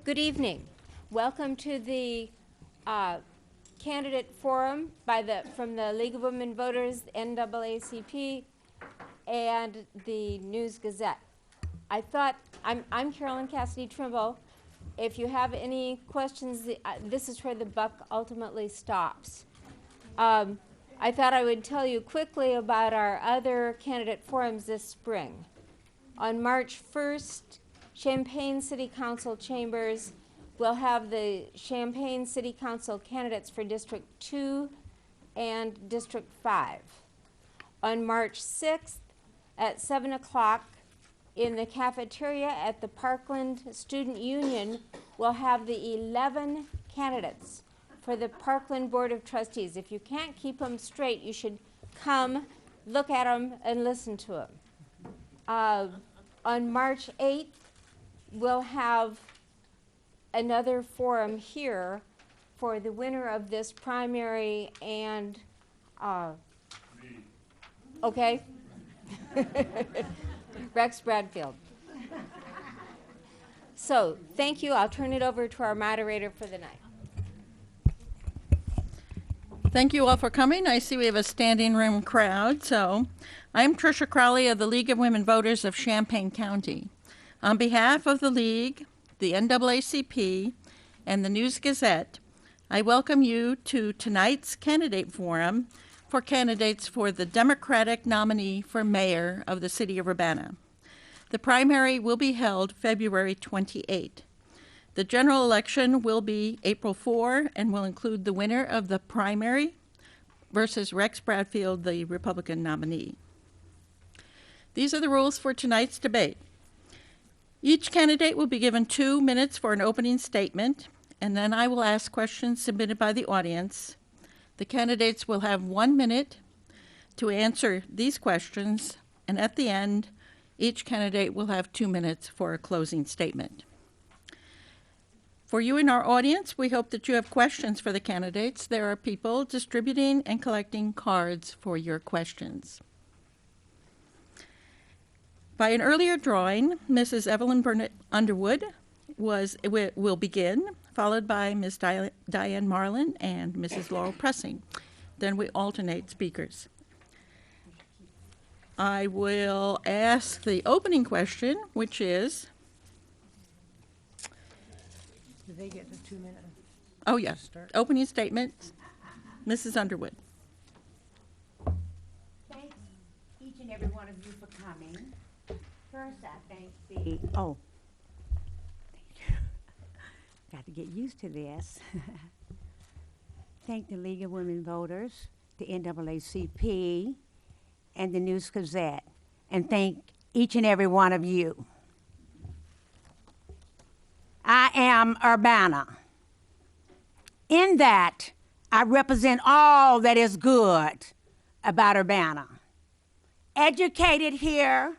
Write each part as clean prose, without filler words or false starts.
Good evening. Welcome to the candidate forum from the League of Women Voters, NAACP, and the News-Gazette. I'm Carolyn Cassidy Trimble. If you have any questions, this is where the buck ultimately stops. I thought I would tell you quickly about our other candidate forums this spring. On March 1st, Champaign City Council chambers will have the Champaign City Council candidates for District 2 and District 5. On March 6th at 7 o'clock in the cafeteria at the Parkland Student Union, we'll have the 11 candidates for the Parkland Board of Trustees. If you can't keep them straight, you should come, look at them, and listen to them. On March 8th, we'll have another forum here for the winner of this primary and, okay? Rex Bradfield. So, thank you. I'll turn it over to our moderator for the night. Thank you all for coming. I see we have a standing room crowd. So I'm Trisha Crowley of the League of Women Voters of Champaign County. On behalf of the League, the NAACP, and the News-Gazette, I welcome you to tonight's candidate forum for candidates for the Democratic nominee for mayor of the city of Urbana. The primary will be held February 28. The general election will be April 4 and will include the winner of the primary versus Rex Bradfield, the Republican nominee. These are the rules for tonight's debate. Each candidate will be given 2 minutes for an opening statement, and then I will ask questions submitted by the audience. The candidates will have 1 minute to answer these questions, and at the end, each candidate will have 2 minutes for a closing statement. For you in our audience, we hope that you have questions for the candidates. There are people distributing and collecting cards for your questions. By an earlier drawing, Mrs. Evelyn Underwood will begin, followed by Ms. Diane Marlin and Mrs. Laurel Prussing. Then we alternate speakers. I will ask the opening question, which is... Do they get the 2 minutes? Oh, yes. Opening statement, Mrs. Underwood. Thanks, each and every one of you, for coming. First, I thank the... Oh. Thank you. Got to get used to this. Thank the League of Women Voters, the NAACP, and the News-Gazette. And thank each and every one of you. I am Urbana. In that, I represent all that is good about Urbana. Educated here,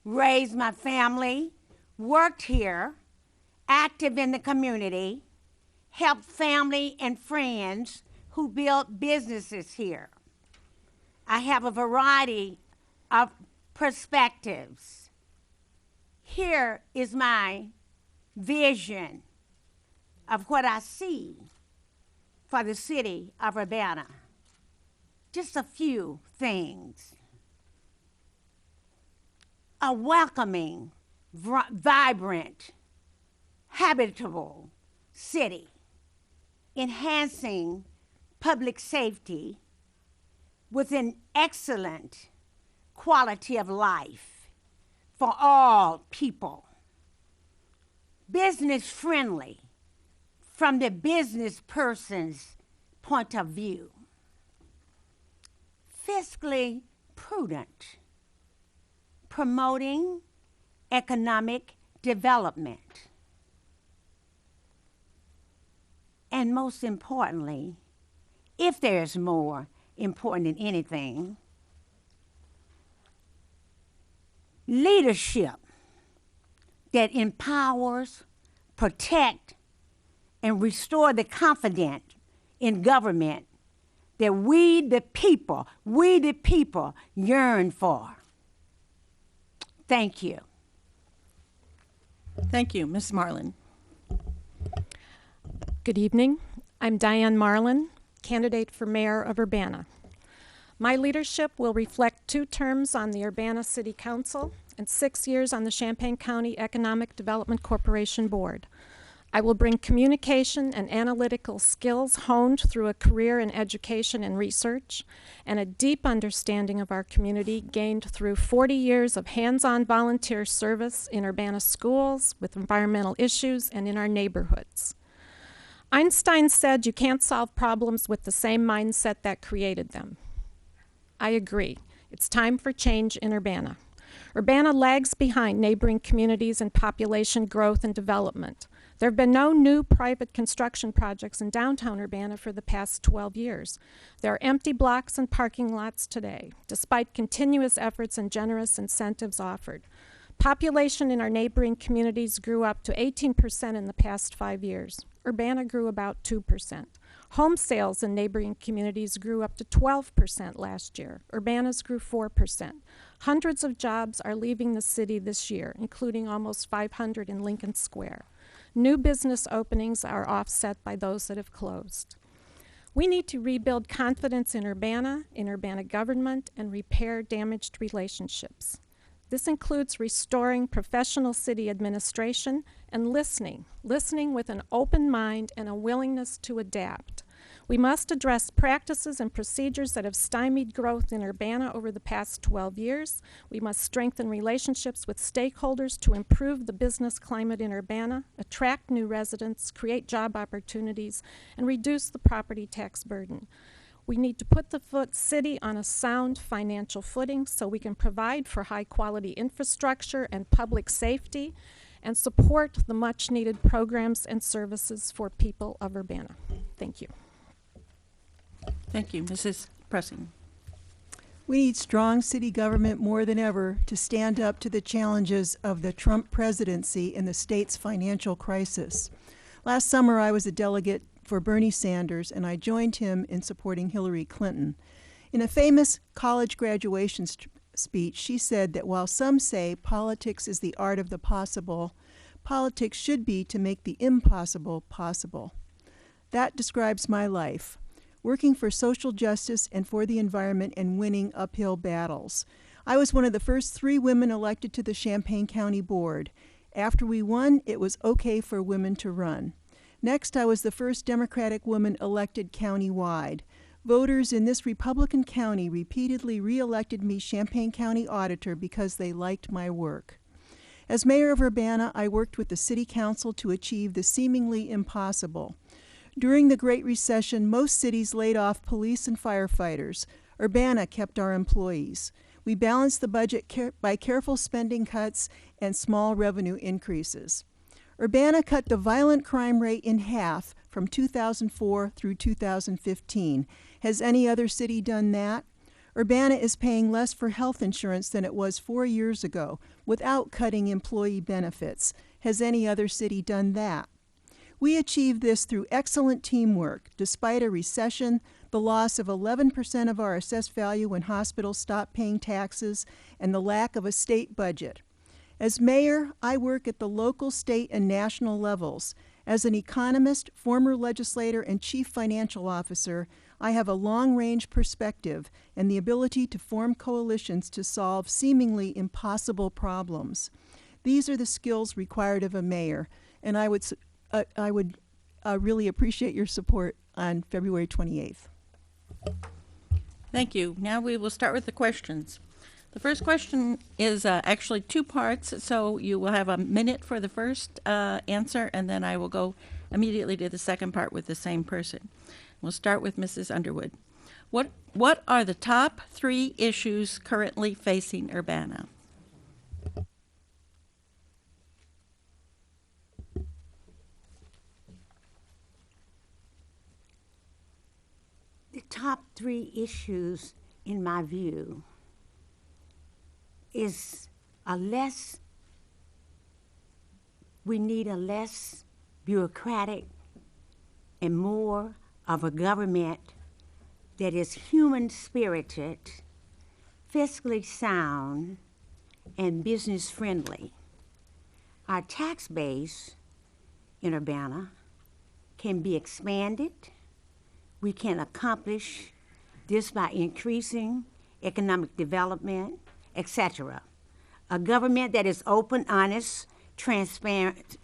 raised my family, worked here, active in the community, helped family and friends who built businesses here. I have a variety of perspectives. Here is my vision of what I see for the city of Urbana. Just a few things. A welcoming, vibrant, habitable city, enhancing public safety with an excellent quality of life for all people. Business friendly from the business person's point of view. Fiscally prudent, promoting economic development. And most importantly, if there's more important than anything, leadership that empowers, protect, and restore the confidence in government that we the people yearn for. Thank you. Thank you, Ms. Marlin. Good evening. I'm Diane Marlin, candidate for mayor of Urbana. My leadership will reflect 2 terms on the Urbana City Council and 6 years on the Champaign County Economic Development Corporation Board. I will bring communication and analytical skills honed through a career in education and research, and a deep understanding of our community gained through 40 years of hands-on volunteer service in Urbana schools, with environmental issues, and in our neighborhoods. Einstein said you can't solve problems with the same mindset that created them. I agree. It's time for change in Urbana. Urbana lags behind neighboring communities in population growth and development. There have been no new private construction projects in downtown Urbana for the past 12 years. There are empty blocks and parking lots today, despite continuous efforts and generous incentives offered. Population in our neighboring communities grew up to 18% in the past 5 years. Urbana grew about 2%. Home sales in neighboring communities grew up to 12% last year. Urbana's grew 4%. Hundreds of jobs are leaving the city this year, including almost 500 in Lincoln Square. New business openings are offset by those that have closed. We need to rebuild confidence in Urbana government, and repair damaged relationships. This includes restoring professional city administration and listening with an open mind and a willingness to adapt. We must address practices and procedures that have stymied growth in Urbana over the past 12 years. We must strengthen relationships with stakeholders to improve the business climate in Urbana, attract new residents, create job opportunities, and reduce the property tax burden. We need to put the city on a sound financial footing so we can provide for high-quality infrastructure and public safety, and support the much-needed programs and services for people of Urbana. Thank you. Thank you. Mrs. Prussing. We need strong city government more than ever to stand up to the challenges of the Trump presidency and the state's financial crisis. Last summer, I was a delegate for Bernie Sanders, and I joined him in supporting Hillary Clinton. In a famous college graduation speech, she said that while some say politics is the art of the possible, politics should be to make the impossible possible. That describes my life, working for social justice and for the environment and winning uphill battles. I was one of the first 3 women elected to the Champaign County Board. After we won, it was okay for women to run. Next, I was the first Democratic woman elected countywide. Voters in this Republican county repeatedly re-elected me Champaign County Auditor because they liked my work. As mayor of Urbana, I worked with the City Council to achieve the seemingly impossible. During the Great Recession, most cities laid off police and firefighters. Urbana kept our employees. We balanced the budget by careful spending cuts and small revenue increases. Urbana cut the violent crime rate in half from 2004 through 2015. Has any other city done that? Urbana is paying less for health insurance than it was 4 years ago without cutting employee benefits. Has any other city done that? We achieved this through excellent teamwork. Despite a recession, the loss of 11% of our assessed value when hospitals stopped paying taxes, and the lack of a state budget. As mayor, I work at the local, state, and national levels. As an economist, former legislator, and chief financial officer, I have a long-range perspective and the ability to form coalitions to solve seemingly impossible problems. These are the skills required of a mayor, and I would really appreciate your support on February 28th. Thank you. Now we will start with the questions. The first question is actually 2 parts, so you will have a minute for the first answer, and then I will go immediately to the second part with the same person. We'll start with Mrs. Underwood. What are the top 3 issues currently facing Urbana? The top 3 issues, in my view, is we need a less bureaucratic and more of a government that is human-spirited, fiscally sound, and business-friendly. Our tax base in Urbana can be expanded. We can accomplish this by increasing economic development, etc. A government that is open, honest, transparent,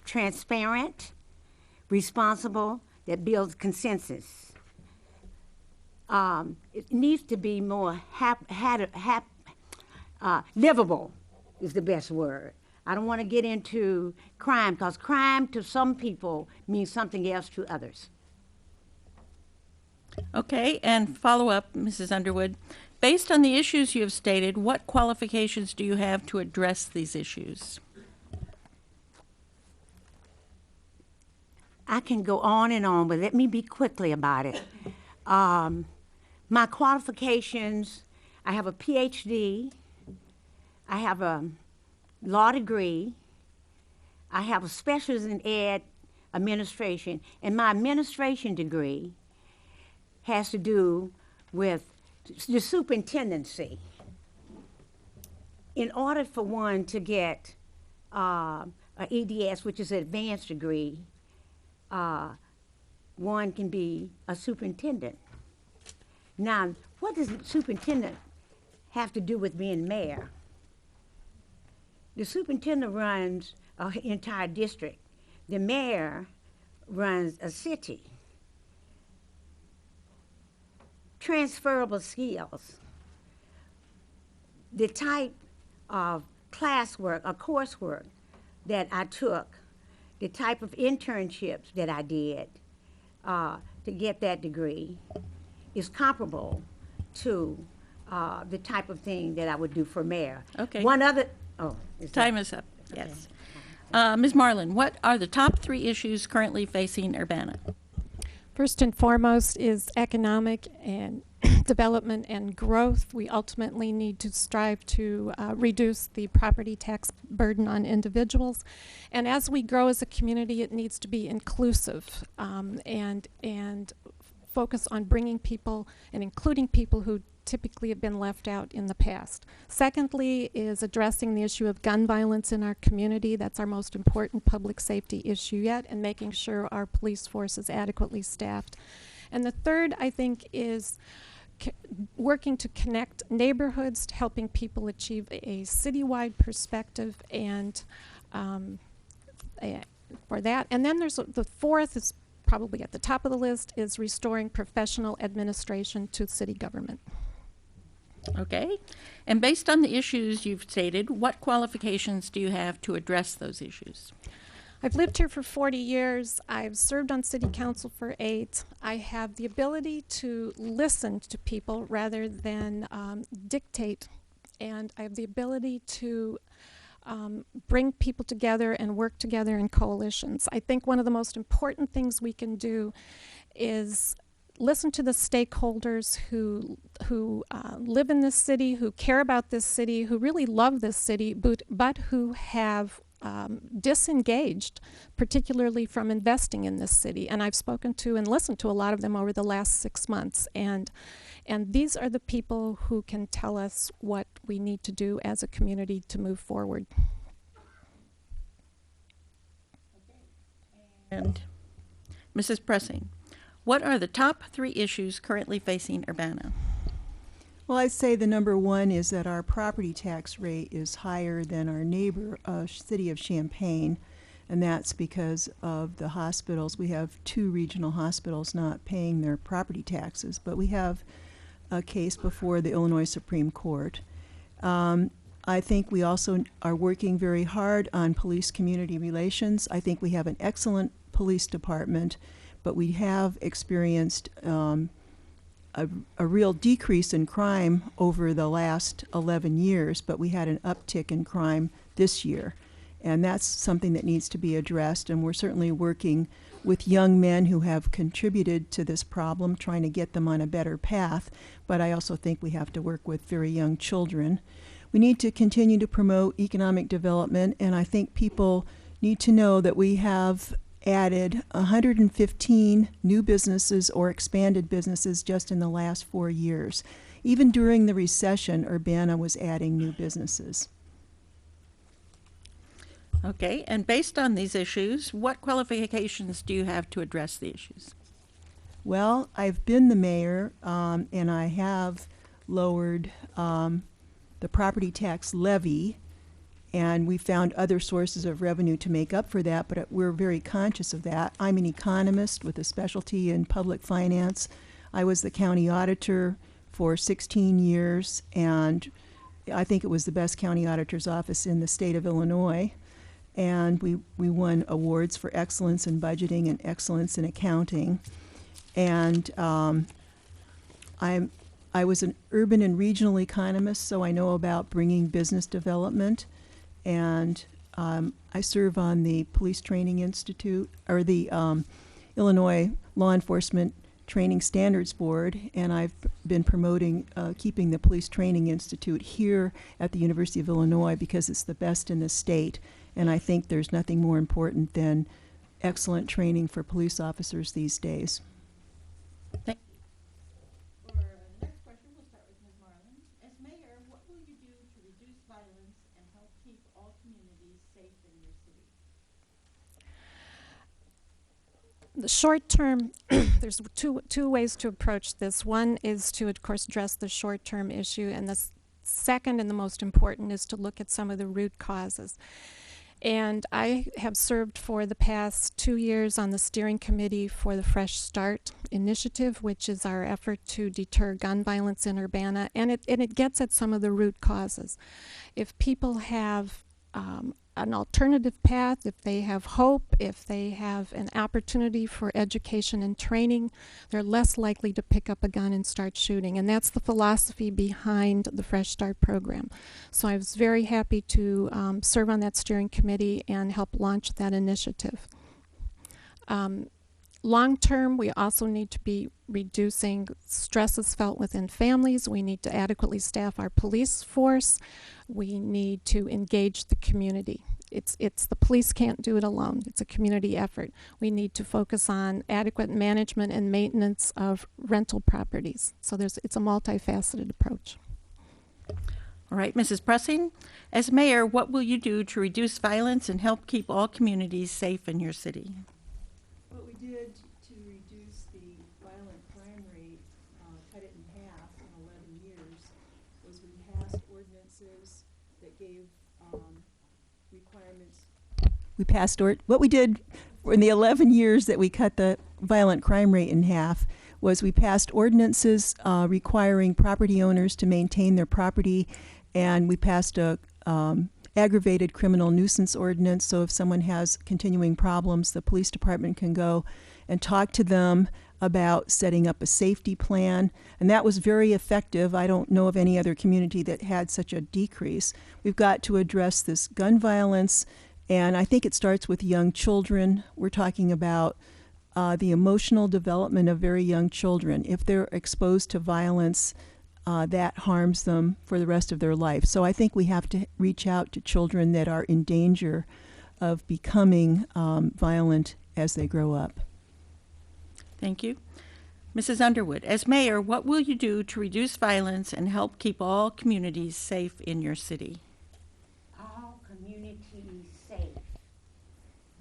responsible, that builds consensus. It needs to be more livable is the best word. I don't want to get into crime, because crime to some people means something else to others. Okay, and follow up, Mrs. Underwood. Based on the issues you have stated, what qualifications do you have to address these issues? I can go on and on, but let me be quickly about it. My qualifications, I have a PhD, I have a law degree, I have a specialist in ed administration, and my administration degree has to do with the superintendency. In order for one to get an EDS, which is an advanced degree, one can be a superintendent. Now, what does the superintendent have to do with being mayor? The superintendent runs an entire district. The mayor runs a city. Transferable skills. The type of classwork or coursework that I took, the type of internships that I did to get that degree is comparable to the type of thing that I would do for mayor. Okay. One other, Time is up, yes. Ms. Marlin, what are the top 3 issues currently facing Urbana? First and foremost is economic and development and growth. We ultimately need to strive to reduce the property tax burden on individuals. And as we grow as a community, it needs to be inclusive and focus on bringing people and including people who typically have been left out in the past. Secondly is addressing the issue of gun violence in our community. That's our most important public safety issue yet, and making sure our police force is adequately staffed. And the third, I think, is working to connect neighborhoods, to helping people achieve a citywide perspective, and for that. And then there's the fourth is probably at the top of the list, is restoring professional administration to city government. Okay. And based on the issues you've stated, what qualifications do you have to address those issues? I've lived here for 40 years. I've served on city council for 8. I have the ability to listen to people rather than dictate, and I have the ability to bring people together and work together in coalitions. I think one of the most important things we can do is listen to the stakeholders who live in this city, who care about this city, who really love this city, but who have disengaged, particularly from investing in this city. And I've spoken to and listened to a lot of them over the last 6 months. And these are the people who can tell us what we need to do as a community to move forward. And Mrs. Prussing, what are the top 3 issues currently facing Urbana? Well, I'd say the number one is that our property tax rate is higher than our neighbor city of Champaign, and that's because of the hospitals. We have 2 regional hospitals not paying their property taxes, but we have a case before the Illinois Supreme Court. I think we also are working very hard on police-community relations. I think we have an excellent police department, but we have experienced a real decrease in crime over the last 11 years, but we had an uptick in crime this year. And that's something that needs to be addressed, and we're certainly working with young men who have contributed to this problem, trying to get them on a better path, but I also think we have to work with very young children. We need to continue to promote economic development, and I think people need to know that we have added 115 new businesses or expanded businesses just in the last 4 years. Even during the recession, Urbana was adding new businesses. Okay, and based on these issues, what qualifications do you have to address the issues? Well, I've been the mayor, and I have lowered the property tax levy, and we found other sources of revenue to make up for that, but we're very conscious of that. I'm an economist with a specialty in public finance. I was the county auditor for 16 years, and I think it was the best county auditor's office in the state of Illinois. And we won awards for excellence in budgeting and excellence in accounting. And I was an urban and regional economist, so I know about bringing business development. And I serve on the Police Training Institute, or the Illinois Law Enforcement Training Standards Board, and I've been promoting keeping the Police Training Institute here at the University of Illinois because it's the best in the state. And I think there's nothing more important than excellent training for police officers these days. Thank you. For the next question, we'll start with Ms. Marlin. As mayor, what will you do to reduce violence and help keep all communities safe in your city? The short term, there's two ways to approach this. One is to, of course, address the short term issue, and the second and the most important is to look at some of the root causes. And I have served for the past 2 years on the steering committee for the Fresh Start initiative, which is our effort to deter gun violence in Urbana, and it gets at some of the root causes. If people have an alternative path, if they have hope, if they have an opportunity for education and training, they're less likely to pick up a gun and start shooting. And that's the philosophy behind the Fresh Start program. So I was very happy to serve on that steering committee and help launch that initiative. Long term, we also need to be reducing stresses felt within families. We need to adequately staff our police force. We need to engage the community. It's the police can't do it alone. It's a community effort. We need to focus on adequate management and maintenance of rental properties. So it's a multifaceted approach. All right, Mrs. Prussing, as mayor, what will you do to reduce violence and help keep all communities safe in your city? What we did to reduce the violent crime rate, cut it in half in 11 years, was we passed ordinances that gave requirements. What we did in the 11 years that we cut the violent crime rate in half was we passed ordinances requiring property owners to maintain their property, and we passed a aggravated criminal nuisance ordinance, so if someone has continuing problems, the police department can go and talk to them about setting up a safety plan, and that was very effective. I don't know of any other community that had such a decrease. We've got to address this gun violence, and I think it starts with young children. We're talking about the emotional development of very young children. If they're exposed to violence, that harms them for the rest of their life. So I think we have to reach out to children that are in danger of becoming violent as they grow up. Thank you. Mrs. Underwood, as mayor, what will you do to reduce violence and help keep all communities safe in your city? All communities safe.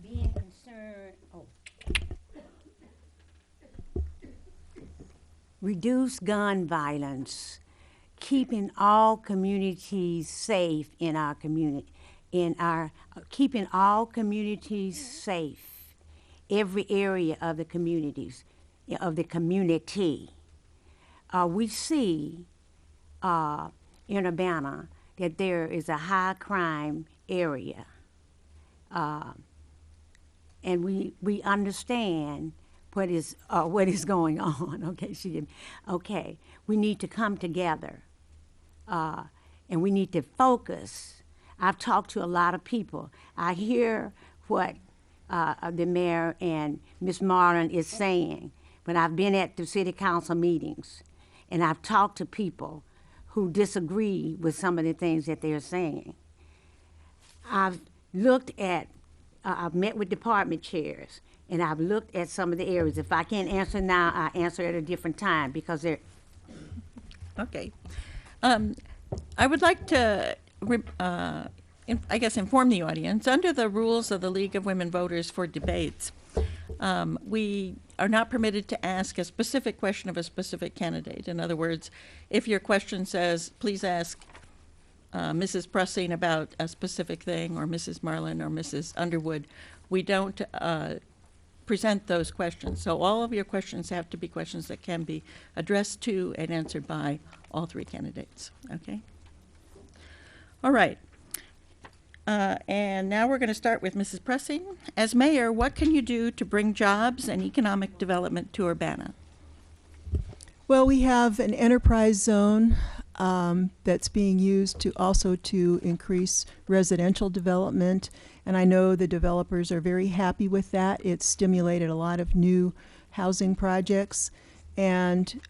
Being concerned, reduce gun violence, keeping all communities safe in our community, keeping all communities safe, every area of the communities, of the community. We see in Urbana that there is a high crime area, and we understand what is going on. Okay, we need to come together, and we need to focus. I've talked to a lot of people. I hear what the mayor and Ms. Marlin is saying, but I've been at the city council meetings, and I've talked to people who disagree with some of the things that they're saying. I've met with department chairs, and I've looked at some of the areas. If I can't answer now, I answer at a different time because they're... Okay. I would like to I guess, inform the audience. Under the rules of the League of Women Voters for debates, we are not permitted to ask a specific question of a specific candidate. In other words, if your question says, please ask Mrs. Prussing about a specific thing, or Mrs. Marlin or Mrs. Underwood, we don't present those questions. So all of your questions have to be questions that can be addressed to and answered by all three candidates, okay? All right. And now we're going to start with Mrs. Prussing. As mayor, what can you do to bring jobs and economic development to Urbana? Well, we have an enterprise zone that's being used to increase residential development, and I know the developers are very happy with that. It's stimulated a lot of new housing projects, and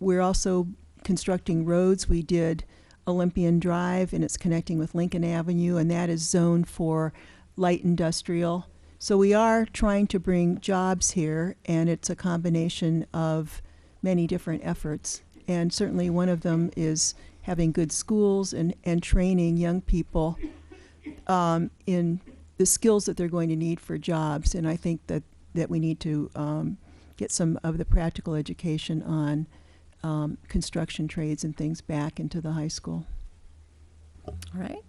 we're also constructing roads. We did Olympian Drive, and it's connecting with Lincoln Avenue, and that is zoned for light industrial. So we are trying to bring jobs here, and it's a combination of many different efforts. And certainly one of them is having good schools and training young people in the skills that they're going to need for jobs. And I think that we need to get some of the practical education on construction trades and things back into the high school. All right.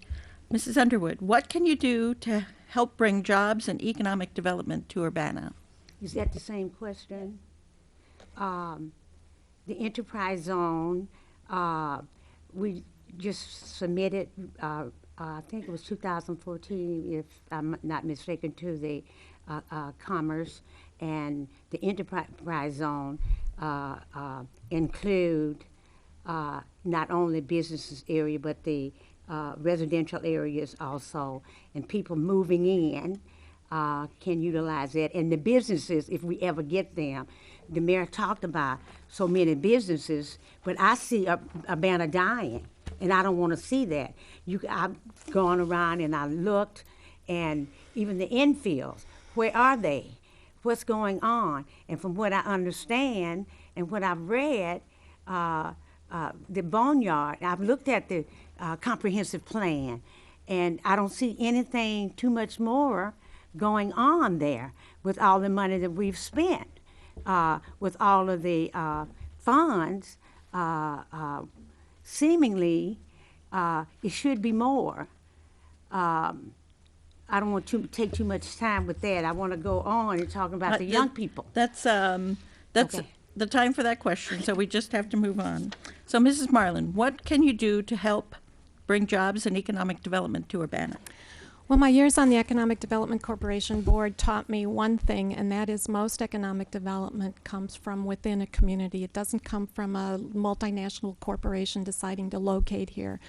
Mrs. Underwood, what can you do to help bring jobs and economic development to Urbana? Is that the same question? The enterprise zone, we just submitted, I think it was 2014, if I'm not mistaken, to the Commerce, and the enterprise zone include not only business area, but the residential areas also, and people moving in can utilize that. And the businesses, if we ever get them, the mayor talked about so many businesses, but I see Urbana dying, and I don't want to see that. I've gone around and I looked, and even the infields, where are they? What's going on? And from what I understand and what I've read, the boneyard, I've looked at the comprehensive plan, and I don't see anything too much more going on there with all the money that we've spent, with all of the funds. Seemingly, it should be more. I don't want to take too much time with that. I want to go on and talk about the young people. That's Okay. the time for that question, so we just have to move on. So, Mrs. Marlin, what can you do to help bring jobs and economic development to Urbana? Well, my years on the Economic Development Corporation Board taught me one thing, and that is most economic development comes from within a community. It doesn't come from a multinational corporation deciding to locate here.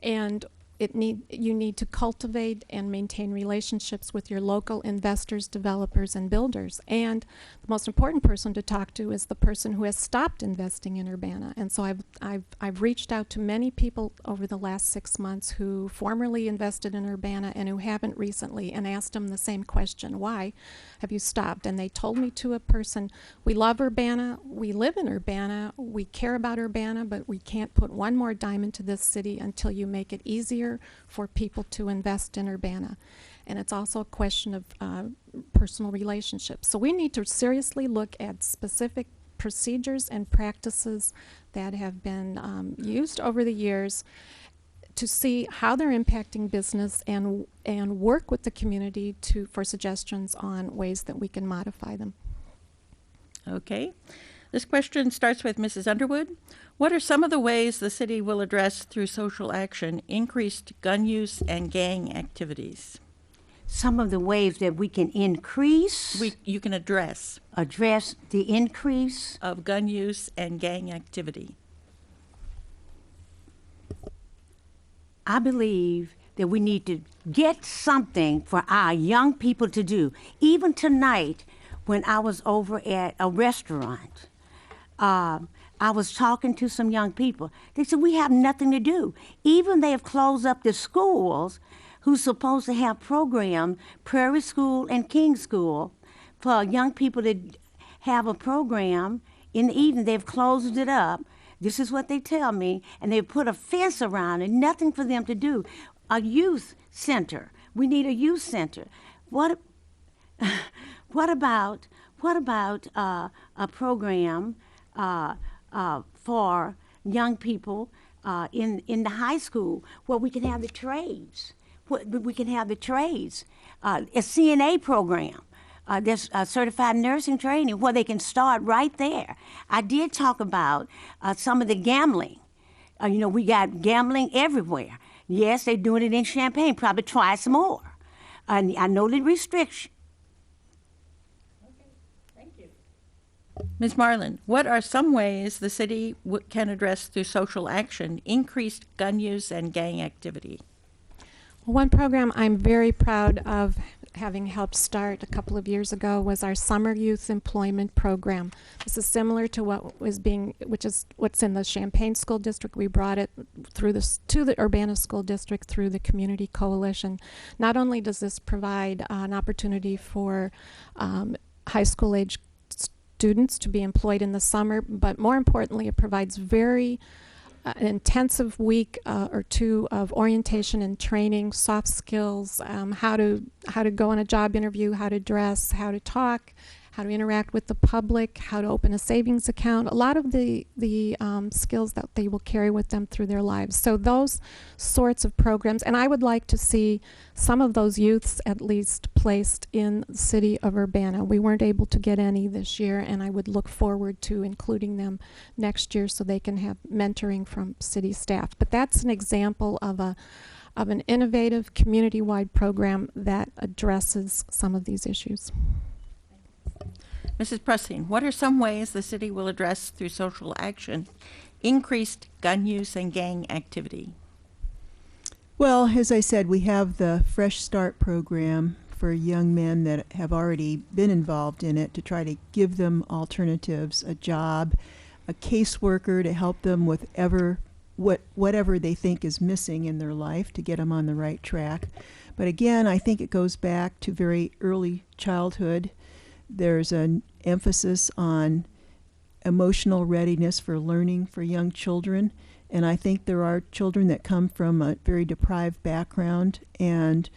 And you need to cultivate and maintain relationships with your local investors, developers, and builders. And the most important person to talk to is the person who has stopped investing in Urbana. And so I've reached out to many people over the last 6 months who formerly invested in Urbana and who haven't recently, and asked them the same question: why have you stopped? And they told me to a person, we love Urbana, we live in Urbana, we care about Urbana, but we can't put one more dime into this city until you make it easier for people to invest in Urbana. And it's also a question of personal relationships. So we need to seriously look at specific procedures and practices that have been used over the years to see how they're impacting business, and work with the community for suggestions on ways that we can modify them. Okay. This question starts with Mrs. Underwood. What are some of the ways the city will address through social action increased gun use and gang activities? Some of the ways that we can increase, You can address the increase. of gun use and gang activity. I believe that we need to get something for our young people to do. Even tonight, when I was over at a restaurant, I was talking to some young people. They said, we have nothing to do. Even they have closed up the schools who's supposed to have programs, Prairie School and King School, for young people to have a program in the evening. They've closed it up. This is what they tell me. And they put a fence around it, nothing for them to do. a youth center. We need a youth center. What about a program for young people in the high school where we can have the trades? We can have the trades. A CNA program. There's certified nursing training where they can start right there. I did talk about some of the gambling. We got gambling everywhere. Yes, they're doing it in Champaign, probably twice more. And I know the restriction. Ms. Marlin, what are some ways the city can address through social action increased gun use and gang activity? One program I'm very proud of having helped start a couple of years ago was our Summer Youth Employment Program. This is similar to which is what's in the Champaign School District. We brought it to the Urbana School District through the Community Coalition. Not only does this provide an opportunity for high school age students to be employed in the summer, but more importantly, it provides an intensive week or two of orientation and training, soft skills, how to go on a job interview, how to dress, how to talk, how to interact with the public, how to open a savings account, a lot of the skills that they will carry with them through their lives. So those sorts of programs, and I would like to see some of those youths at least placed in the city of Urbana. We weren't able to get any this year, and I would look forward to including them next year so they can have mentoring from city staff. But that's an example of an innovative community-wide program that addresses some of these issues. Mrs. Prussing, what are some ways the city will address through social action increased gun use and gang activity? Well, as I said, we have the Fresh Start program for young men that have already been involved in it to try to give them alternatives, a job, a caseworker to help them with whatever they think is missing in their life to get them on the right track. But again, I think it goes back to very early childhood. There's an emphasis on emotional readiness for learning for young children. And I think there are children that come from a very deprived background, and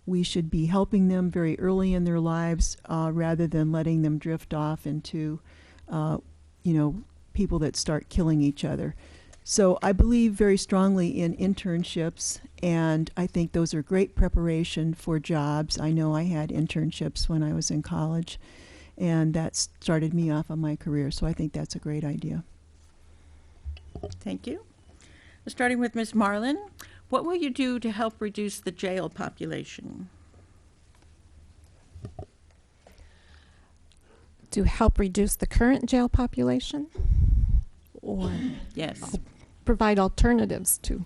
we should be helping them very early in their lives rather than letting them drift off into, people that start killing each other. So I believe very strongly in internships, and I think those are great preparation for jobs. I know I had internships when I was in college, and that started me off on my career, so I think that's a great idea. Thank you. Starting with Ms. Marlin, what will you do to help reduce the jail population? To help reduce the current jail population? Or Yes. provide alternatives to,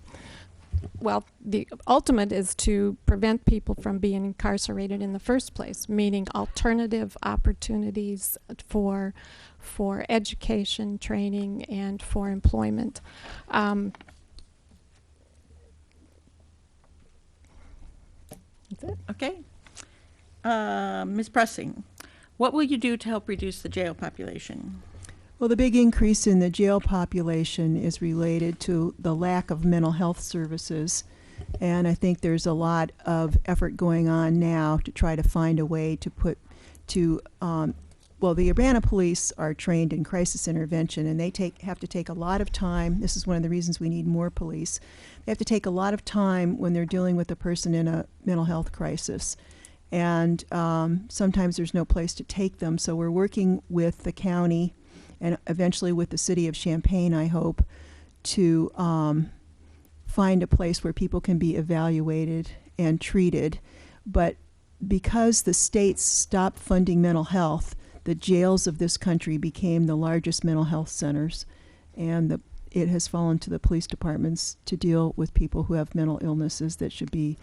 well, the ultimate is to prevent people from being incarcerated in the first place, meaning alternative opportunities for education, training, and for employment. That's it. Okay. Ms. Prussing, what will you do to help reduce the jail population? Well, the big increase in the jail population is related to the lack of mental health services. And I think there's a lot of effort going on now to try to find a way to the Urbana police are trained in crisis intervention, and they have to take a lot of time. This is one of the reasons we need more police. They have to take a lot of time when they're dealing with a person in a mental health crisis. And sometimes there's no place to take them. So we're working with the county and eventually with the city of Champaign, I hope, to find a place where people can be evaluated and treated. But because the states stopped funding mental health, the jails of this country became the largest mental health centers, and it has fallen to the police departments to deal with people who have mental illnesses that should be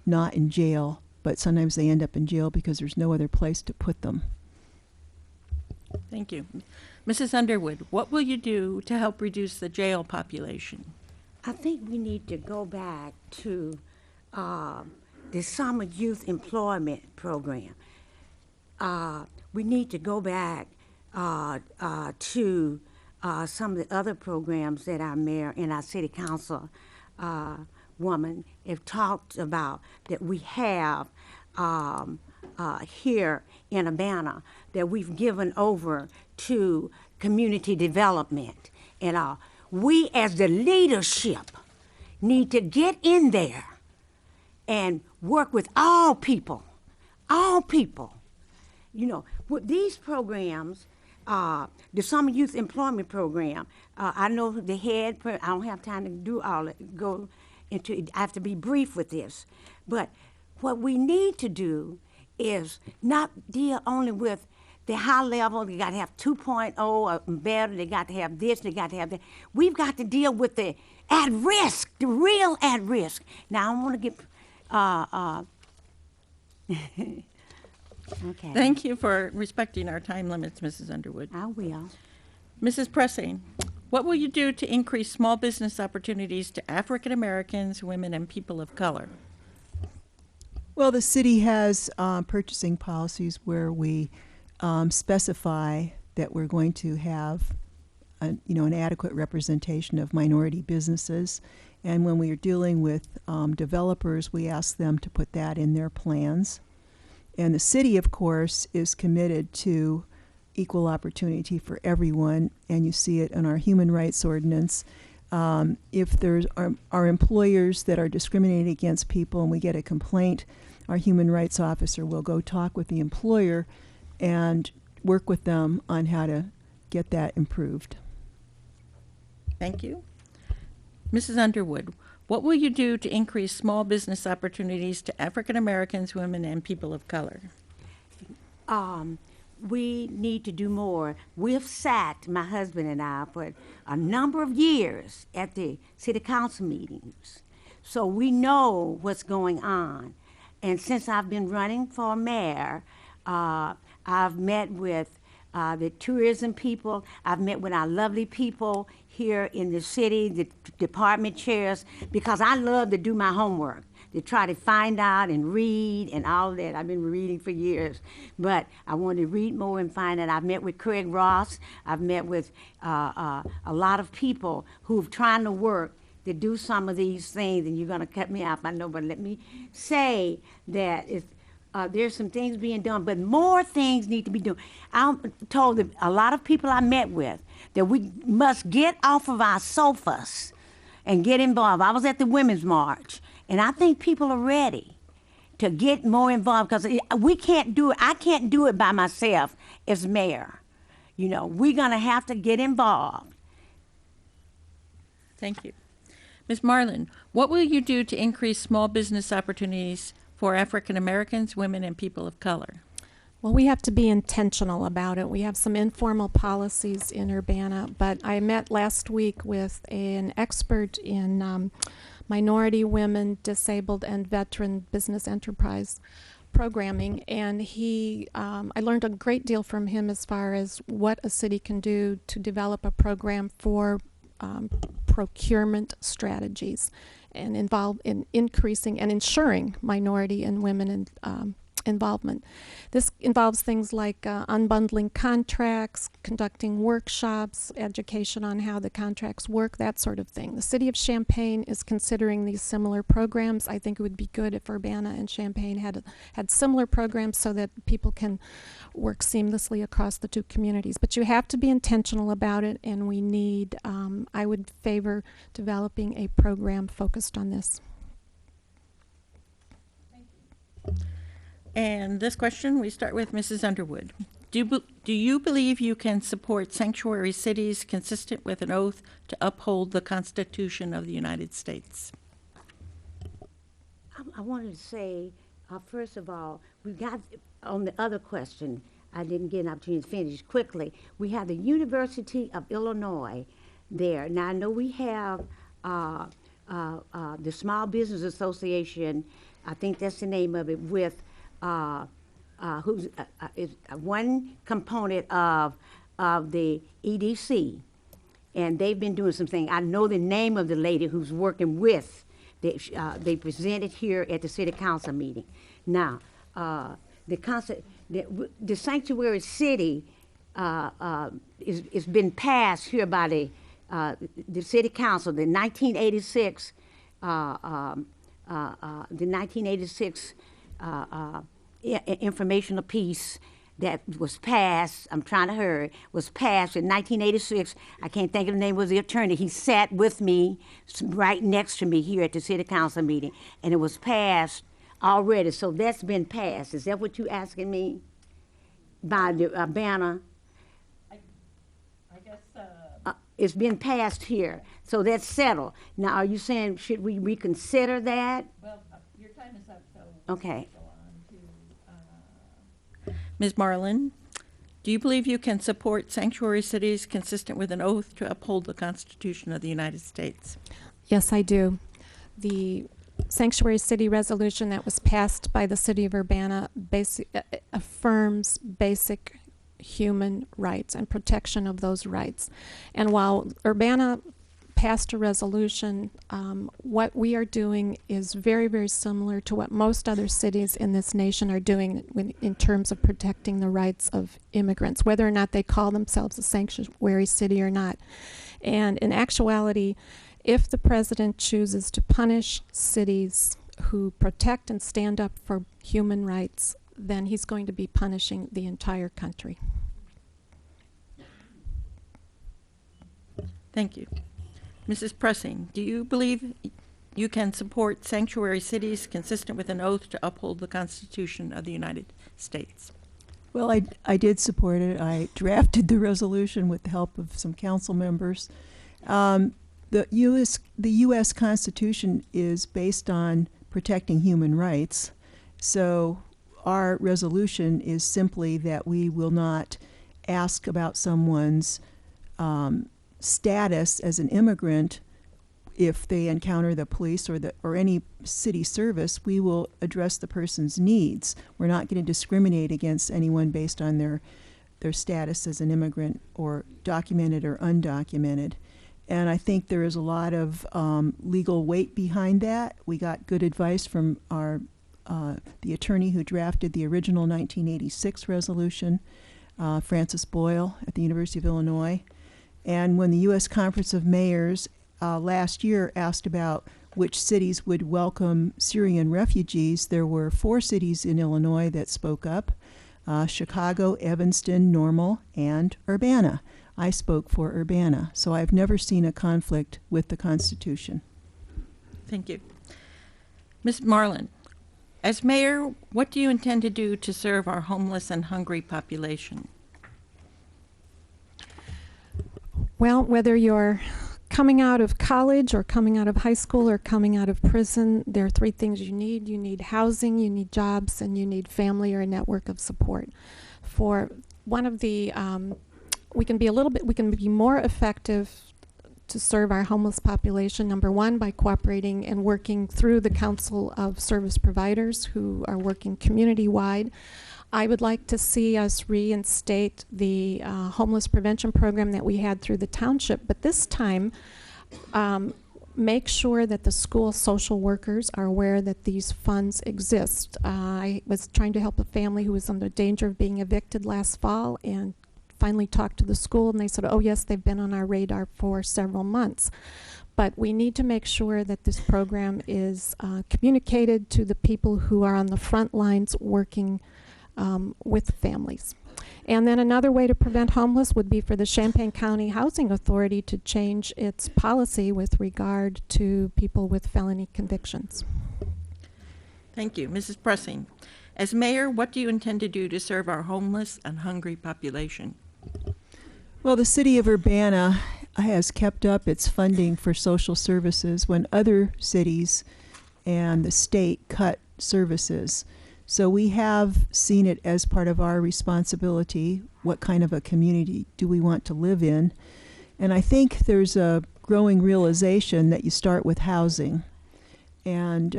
not in jail, but sometimes they end up in jail because there's no other place to put them. Thank you. Mrs. Underwood, what will you do to help reduce the jail population? I think we need to go back to the Summer Youth Employment Program. We need to go back to some of the other programs that our mayor and our city council woman have talked about that we have here in Urbana that we've given over to community development and all. We as the leadership need to get in there and work with all people, all people. You know, with these programs, the Summer Youth Employment Program, I know the head, I don't have time to do all it, go into it. I have to be brief with this. But what we need to do is not deal only with the high level, they got to have 2.0 or better, they got to have this, they got to have that. We've got to deal with the at risk, the real at risk. Now, I want to get, okay. Thank you for respecting our time limits, Mrs. Underwood. I will. Mrs. Prussing, what will you do to increase small business opportunities to African Americans, women, and people of color? Well, the city has purchasing policies where we specify that we're going to have an adequate representation of minority businesses. And when we are dealing with developers, we ask them to put that in their plans. And the city, of course, is committed to equal opportunity for everyone, and you see it in our human rights ordinance. If there's are employers that are discriminating against people and we get a complaint, our human rights officer will go talk with the employer and work with them on how to get that improved. Thank you. Mrs. Underwood, what will you do to increase small business opportunities to African Americans, women, and people of color? We need to do more. We've sat, my husband and I, for a number of years at the city council meetings. So we know what's going on. And since I've been running for mayor, I've met with the tourism people. I've met with our lovely people here in the city, the department chairs, because I love to do my homework, to try to find out and read and all that. I've been reading for years, but I want to read more and find out. I've met with Craig Ross. I've met with a lot of people who've trying to work to do some of these things, and you're going to cut me off, I know, but let me say that there's some things being done, but more things need to be done. I told a lot of people I met with that we must get off of our sofas and get involved. I was at the Women's March, and I think people are ready to get more involved because we can't do it. I can't do it by myself as mayor. You know, we're going to have to get involved. Thank you. Ms. Marlin, what will you do to increase small business opportunities for African Americans, women, and people of color? Well, we have to be intentional about it. We have some informal policies in Urbana, but I met last week with an expert in minority, women, disabled, and veteran business enterprise programming, and I learned a great deal from him as far as what a city can do to develop a program for procurement strategies and involve in increasing and ensuring minority and women involvement. This involves things like unbundling contracts, conducting workshops, education on how the contracts work, that sort of thing. The city of Champaign is considering these similar programs. I think it would be good if Urbana and Champaign had similar programs so that people can work seamlessly across the two communities. But you have to be intentional about it, and we need, I would favor developing a program focused on this. And this question, we start with Mrs. Underwood. Do you believe you can support sanctuary cities consistent with an oath to uphold the Constitution of the United States? I wanted to say, first of all, we got, on the other question, I didn't get an opportunity to finish quickly. We have the University of Illinois there. Now, I know we have the Small Business Association, I think that's the name of it, with who's is one component of the EDC, and they've been doing some things. I know the name of the lady who's working with. They presented here at the city council meeting. Now, the sanctuary city is been passed here by the city council. The 1986 the 1986 informational piece that was passed, I'm trying to hurry, was passed in 1986. I can't think of the name of the attorney. He sat with me right next to me here at the city council meeting, and it was passed already. So that's been passed. Is that what you're asking me? By the Urbana? I guess. It's been passed here. So that's settled. Now, are you saying, should we reconsider that? Well, your time is up, so. Okay. Go on to, Ms. Marlin, do you believe you can support sanctuary cities consistent with an oath to uphold the Constitution of the United States? Yes, I do. The Sanctuary City resolution that was passed by the city of Urbana affirms basic human rights and protection of those rights. And while Urbana passed a resolution, what we are doing is very, very similar to what most other cities in this nation are doing in terms of protecting the rights of immigrants, whether or not they call themselves a sanctuary city or not. And in actuality, if the president chooses to punish cities who protect and stand up for human rights, then he's going to be punishing the entire country. Thank you. Mrs. Prussing, do you believe you can support sanctuary cities consistent with an oath to uphold the Constitution of the United States? Well, I did support it. I drafted the resolution with the help of some council members. The U.S. Constitution is based on protecting human rights, so our resolution is simply that we will not ask about someone's status as an immigrant. If they encounter the police or any city service, we will address the person's needs. We're not going to discriminate against anyone based on their status as an immigrant, or documented or undocumented. And I think there is a lot of legal weight behind that. We got good advice from the attorney who drafted the original 1986 resolution, Francis Boyle at the University of Illinois. And when the U.S. Conference of Mayors last year asked about which cities would welcome Syrian refugees, there were 4 cities in Illinois that spoke up: Chicago, Evanston, Normal, and Urbana. I spoke for Urbana, so I've never seen a conflict with the Constitution. Thank you. Ms. Marlin, as mayor, what do you intend to do to serve our homeless and hungry population? Well, whether you're coming out of college or coming out of high school or coming out of prison, there are 3 things you need. You need housing, you need jobs, and you need family or a network of support. For one of the, we can be more effective to serve our homeless population, number one, by cooperating and working through the Council of Service Providers who are working community-wide. I would like to see us reinstate the homeless prevention program that we had through the township, but this time make sure that the school social workers are aware that these funds exist. I was trying to help a family who was under danger of being evicted last fall, and finally talked to the school, and they said, oh yes, they've been on our radar for several months. But we need to make sure that this program is communicated to the people who are on the front lines working with families. And then another way to prevent homeless would be for the Champaign County Housing Authority to change its policy with regard to people with felony convictions. Thank you. Mrs. Prussing, as mayor, what do you intend to do to serve our homeless and hungry population? Well, the city of Urbana has kept up its funding for social services when other cities and the state cut services. So we have seen it as part of our responsibility. What kind of a community do we want to live in? And I think there's a growing realization that you start with housing and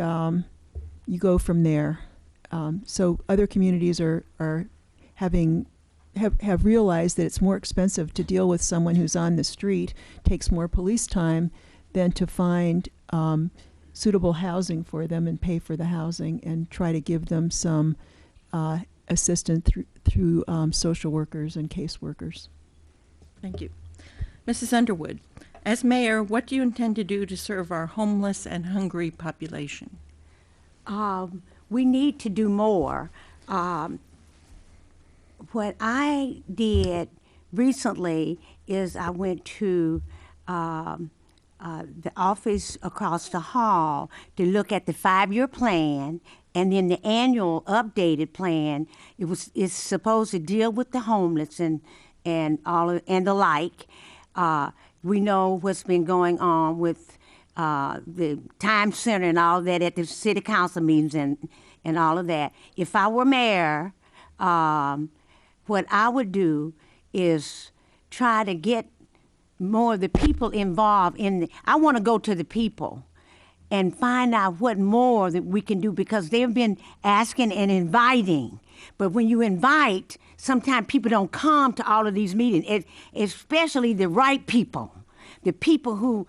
you go from there. So other communities have realized that it's more expensive to deal with someone who's on the street, takes more police time than to find suitable housing for them and pay for the housing and try to give them some assistance through social workers and caseworkers. Thank you. Mrs. Underwood, As mayor, what do you intend to do to serve our homeless and hungry population? We need to do more. What I did recently is I went to the office across the hall to look at the 5-year plan, and then the annual updated plan. It's supposed to deal with the homeless and the like. We know what's been going on with the time center and all that at the city council meetings and all of that. If I were mayor, what I would do is try to get more of the people involved I want to go to the people and find out what more that we can do, because they've been asking and inviting. But when you invite, sometimes people don't come to all of these meetings, especially the right people, the people who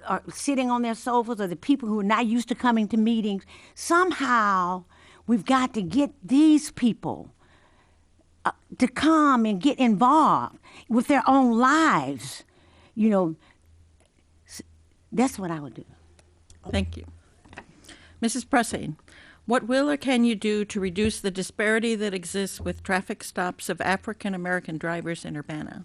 are sitting on their sofas, or the people who are not used to coming to meetings. Somehow, we've got to get these people to come and get involved with their own lives. You know, that's what I would do. Thank you. Mrs. Prussing, what will or can you do to reduce the disparity that exists with traffic stops of African American drivers in Urbana?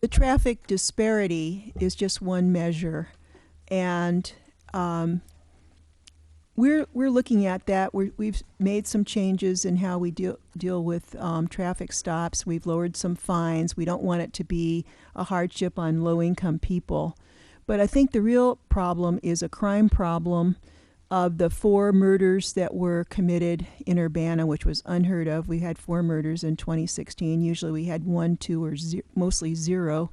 The traffic disparity is just one measure, and we're looking at that. We've made some changes in how we deal with traffic stops. We've lowered some fines. We don't want it to be a hardship on low-income people. But I think the real problem is a crime problem of the 4 murders that were committed in Urbana, which was unheard of. We had 4 murders in 2016. Usually we had 1, 2, or mostly 0.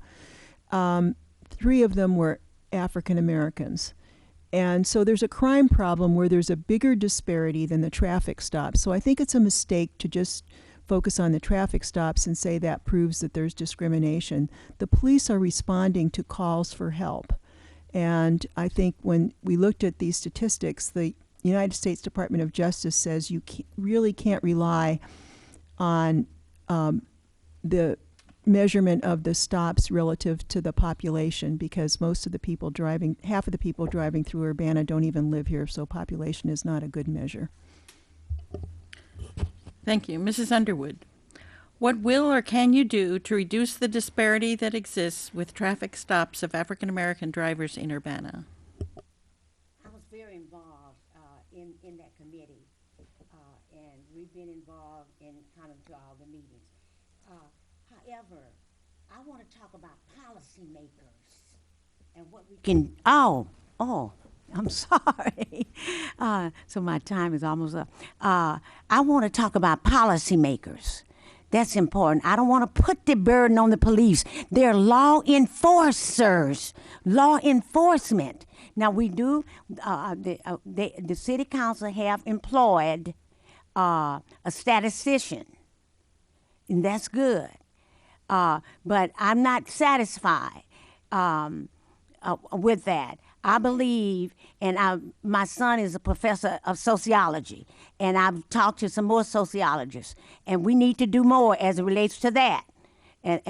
3 of them were African Americans. And so there's a crime problem where there's a bigger disparity than the traffic stops. So I think it's a mistake to just focus on the traffic stops and say that proves that there's discrimination. The police are responding to calls for help. And I think when we looked at these statistics, the United States Department of Justice says you really can't rely on the measurement of the stops relative to the population, because most of the people driving, half of the people driving through Urbana don't even live here, so population is not a good measure. Thank you. Mrs. Underwood, what will or can you do to reduce the disparity that exists with traffic stops of African American drivers in Urbana? I was very involved in that committee, and we've been involved in kind of to all the meetings. However, I want to talk about policymakers and what we can. Oh, I'm sorry. So my time is almost up. I want to talk about policymakers. That's important. I don't want to put the burden on the police. They're law enforcers, law enforcement. Now we do, the city council have employed a statistician, and that's good. But I'm not satisfied with that. I believe, and my son is a professor of sociology, and I've talked to some more sociologists, and we need to do more as it relates to that. And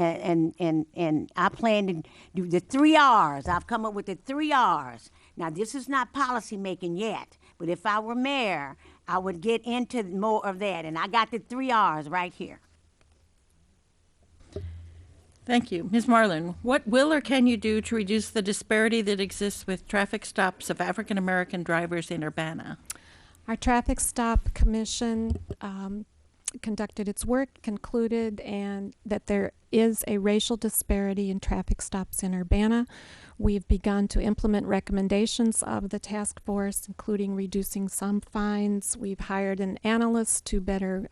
I plan to do the 3 R's. I've come up with the 3 R's. Now, this is not policy making yet, but if I were mayor, I would get into more of that, and I got the 3 R's right here. Thank you. Ms. Marlin, what will or can you do to reduce the disparity that exists with traffic stops of African American drivers in Urbana? Our Traffic Stop Commission conducted its work, concluded and that there is a racial disparity in traffic stops in Urbana. We've begun to implement recommendations of the task force, including reducing some fines. We've hired an analyst to better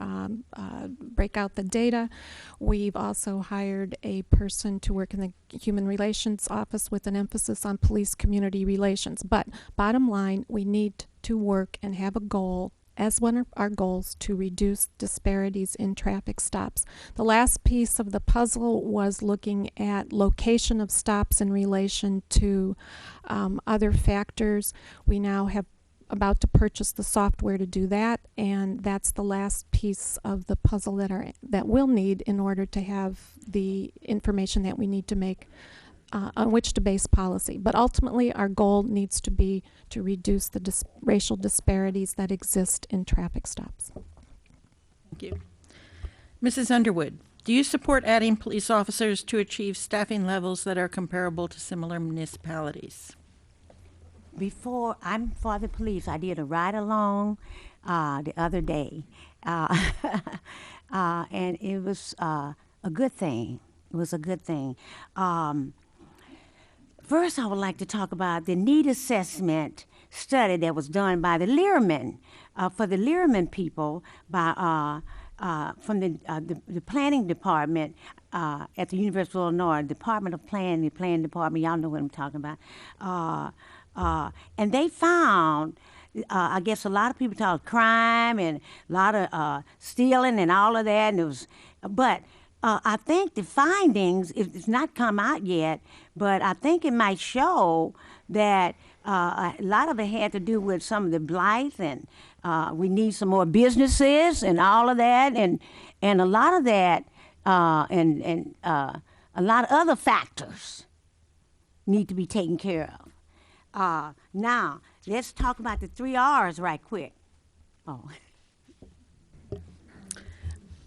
break out the data. We've also hired a person to work in the Human Relations Office with an emphasis on police community relations. But bottom line, we need to work and have a goal as one of our goals to reduce disparities in traffic stops. The last piece of the puzzle was looking at location of stops in relation to other factors. We now have about to purchase the software to do that, and that's the last piece of the puzzle that we'll need in order to have the information that we need to make on which to base policy. But ultimately, our goal needs to be to reduce the racial disparities that exist in traffic stops. Thank you. Mrs. Underwood, do you support adding police officers to achieve staffing levels that are comparable to similar municipalities? Before I'm for the police, I did a ride along the other day, and it was a good thing. It was a good thing. First, I would like to talk about the need assessment study that was done by the Learman, for the Learman people by from the planning department at the University of Illinois, Department of Planning, the planning department. Y'all know what I'm talking about. And they found, I guess a lot of people talk crime and a lot of stealing and all of that. And it was, but I think the findings, it's not come out yet, but I think it might show that a lot of it had to do with some of the blight, and we need some more businesses and all of that, and a lot of that, and a lot of other factors need to be taken care of. Now, let's talk about the 3 R's right quick. Oh.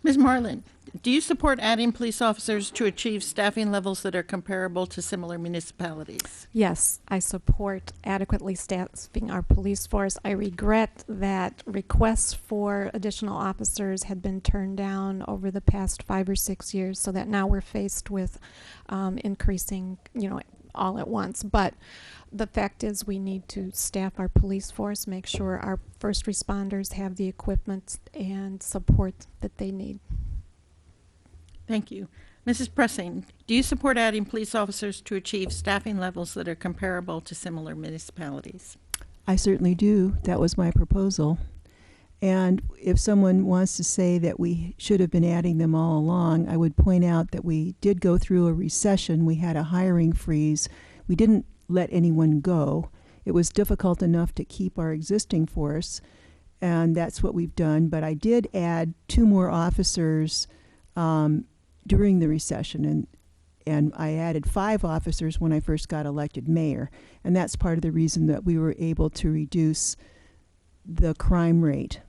Ms. Marlin, do you support adding police officers to achieve staffing levels that are comparable to similar municipalities? Yes, I support adequately staffing our police force. I regret that requests for additional officers had been turned down over the past 5 or 6 years, so that now we're faced with increasing, all at once. But the fact is we need to staff our police force, make sure our first responders have the equipment and support that they need. Thank you. Mrs. Prussing, do you support adding police officers to achieve staffing levels that are comparable to similar municipalities? I certainly do. That was my proposal. And if someone wants to say that we should have been adding them all along, I would point out that we did go through a recession. We had a hiring freeze. We didn't let anyone go. It was difficult enough to keep our existing force, and that's what we've done. But I did add 2 more officers during the recession, and I added 5 officers when I first got elected mayor, and that's part of the reason that we were able to reduce the crime rate.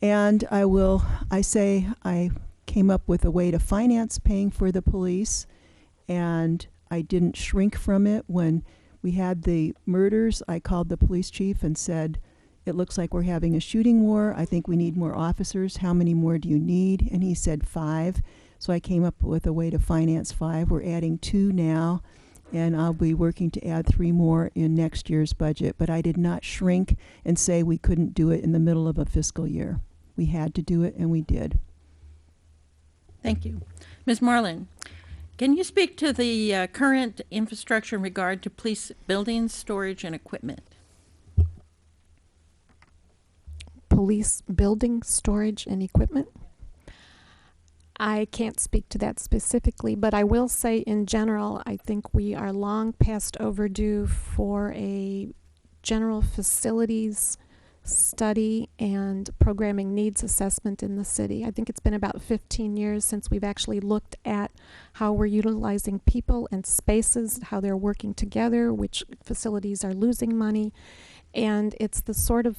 And I say I came up with a way to finance paying for the police, and I didn't shrink from it. When we had the murders, I called the police chief and said, "It looks like we're having a shooting war. I think we need more officers. How many more do you need?" And he said 5. So I came up with a way to finance 5. We're adding 2 now, and I'll be working to add 3 more in next year's budget. But I did not shrink and say we couldn't do it in the middle of a fiscal year. We had to do it, and we did. Thank you. Ms. Marlin, can you speak to the current infrastructure in regard to police buildings, storage, and equipment? Police building, storage, and equipment? I can't speak to that specifically, but I will say in general, I think we are long past overdue for a general facilities study and programming needs assessment in the city. I think it's been about 15 years since we've actually looked at how we're utilizing people and spaces, how they're working together, which facilities are losing money, and it's the sort of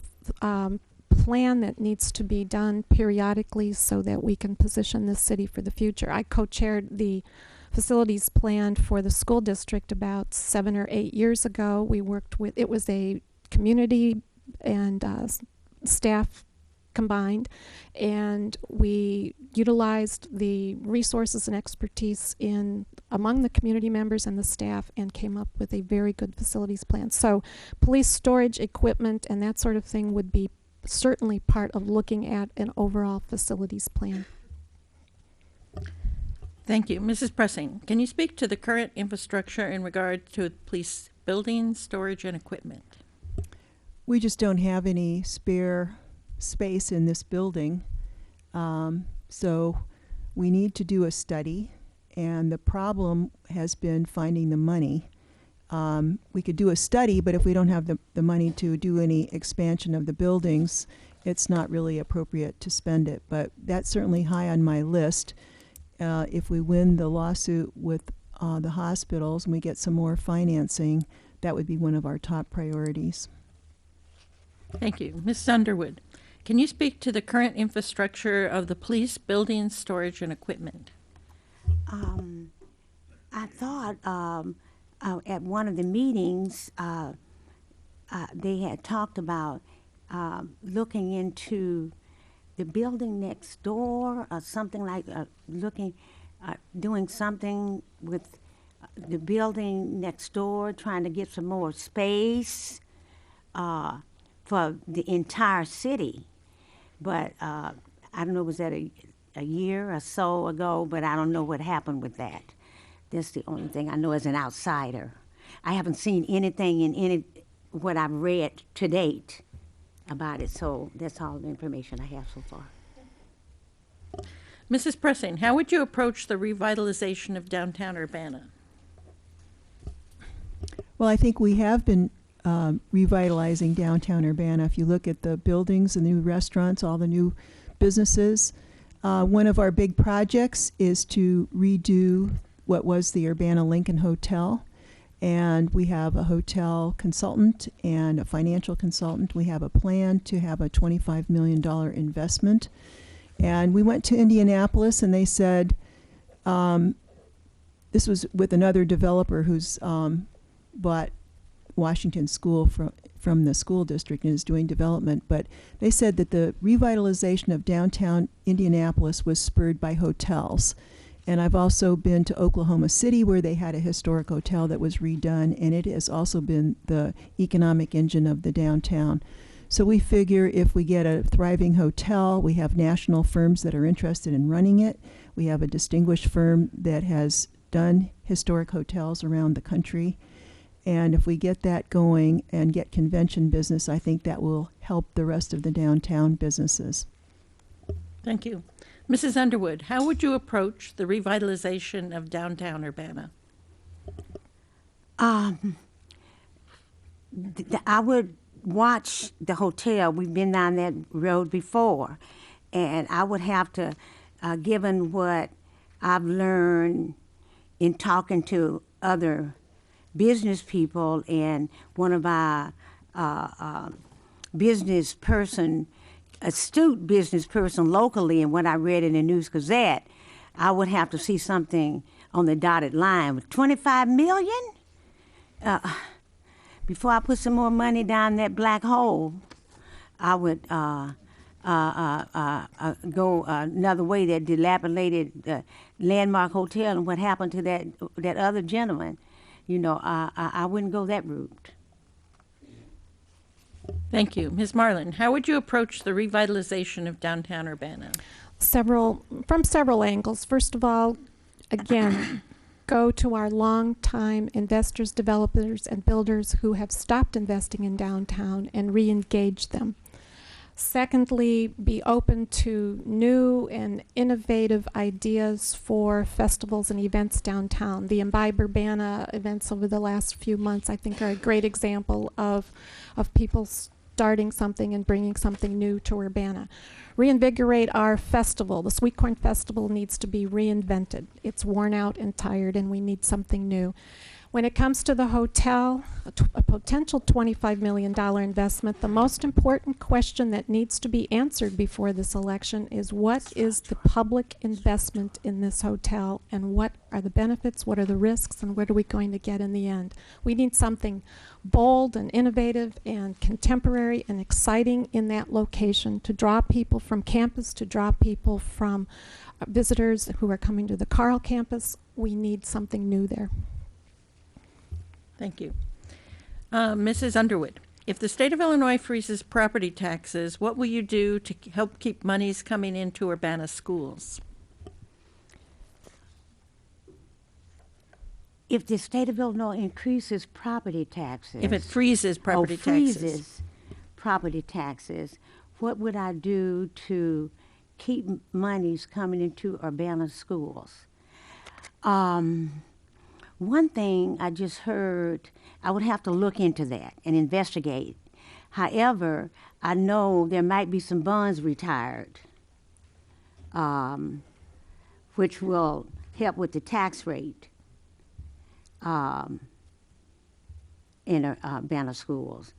plan that needs to be done periodically so that we can position this city for the future. I co-chaired the facilities plan for the school district about 7 or 8 years ago. We worked with, it was a community and staff combined, and we utilized the resources and expertise among the community members and the staff and came up with a very good facilities plan. So police storage equipment and that sort of thing would be certainly part of looking at an overall facilities plan. Thank you. Mrs. Prussing, can you speak to the current infrastructure in regard to police buildings, storage, and equipment? We just don't have any spare space in this building, so we need to do a study, and the problem has been finding the money. we could do a study, but if we don't have the money to do any expansion of the buildings, it's not really appropriate to spend it. But that's certainly high on my list. If we win the lawsuit with the hospitals and we get some more financing, that would be one of our top priorities. Thank you. Ms. Underwood, can you speak to the current infrastructure of the police buildings, storage, and equipment? I thought at one of the meetings they had talked about looking into the building next door or something like doing something with the building next door, trying to get some more space for the entire city. But I don't know, was that a year or so ago, but I don't know what happened with that. That's the only thing I know as an outsider. I haven't seen anything in what I've read to date about it, so that's all the information I have so far. Mrs. Prussing, how would you approach the revitalization of downtown Urbana? Well, I think we have been revitalizing downtown Urbana. If you look at the buildings, the new restaurants, all the new businesses, one of our big projects is to redo what was the Urbana Lincoln Hotel. And we have a hotel consultant and a financial consultant. We have a plan to have a $25 million investment. And we went to Indianapolis, and they said, this was with another developer who's bought Washington School from the school district and is doing development. But they said that the revitalization of downtown Indianapolis was spurred by hotels. And I've also been to Oklahoma City, where they had a historic hotel that was redone, and it has also been the economic engine of the downtown. So we figure if we get a thriving hotel, we have national firms that are interested in running it. We have a distinguished firm that has done historic hotels around the country. And if we get that going and get convention business, I think that will help the rest of the downtown businesses. Thank you. Mrs. Underwood, how would you approach the revitalization of downtown Urbana? I would watch the hotel. We've been down that road before. And I would have to, given what I've learned in talking to other business people, and one of our astute business person locally, and what I read in the News-Gazette, I would have to see something on the dotted line with $25 million. Before I put some more money down that black hole, I would go another way. That dilapidated Landmark Hotel and what happened to that other gentleman. You know, I wouldn't go that route. Thank you. Ms. Marlin, how would you approach the revitalization of downtown Urbana? From several angles. First of all, again, go to our longtime investors, developers, and builders who have stopped investing in downtown and re-engage them. Secondly, be open to new and innovative ideas for festivals and events downtown. The Imbibe Urbana events over the last few months, I think, are a great example of people starting something and bringing something new to Urbana. Reinvigorate our festival. The Sweet Corn Festival needs to be reinvented. It's worn out and tired, and we need something new. When it comes to the hotel, a potential $25 million investment, the most important question that needs to be answered before this election is, what is the public investment in this hotel, and what are the benefits, what are the risks, and what are we going to get in the end? We need something bold and innovative and contemporary and exciting in that location to draw people from campus, to draw people from visitors who are coming to the Carl campus. We need something new there. Thank you. Mrs. Underwood, if the state of Illinois freezes property taxes, what will you do to help keep monies coming into Urbana schools? If the state of Illinois increases property taxes. If it freezes property taxes. Freezes property taxes, what would I do to keep monies coming into Urbana schools? One thing I just heard, I would have to look into that and investigate. However, I know there might be some bonds retired, which will help with the tax rate in Urbana schools.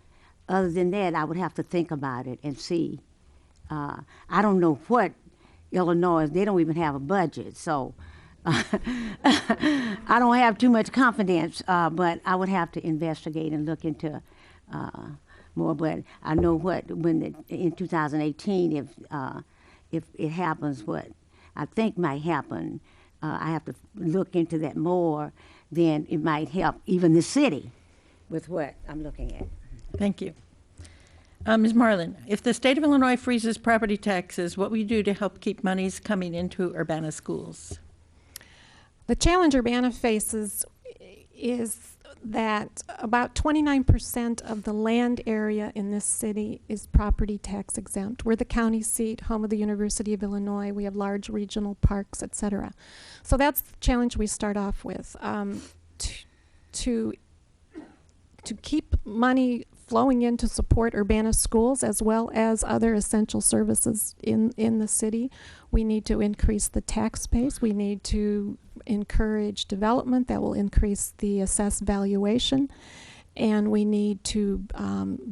Other than that, I would have to think about it and see. I don't know what Illinois, they don't even have a budget, so I don't have too much confidence, but I would have to investigate and look into more. But I know in 2018, if it happens, what I think might happen, I have to look into that more. Then it might help even the city with what I'm looking at. Thank you. Ms. Marlin, if the state of Illinois freezes property taxes, what will you do to help keep monies coming into Urbana schools? The challenge Urbana faces is that about 29% of the land area in this city is property tax exempt. We're the county seat, home of the University of Illinois. We have large regional parks, etc. So that's the challenge we start off with. To keep money flowing in to support Urbana schools as well as other essential services in the city, we need to increase the tax base. We need to encourage development that will increase the assessed valuation, and we need to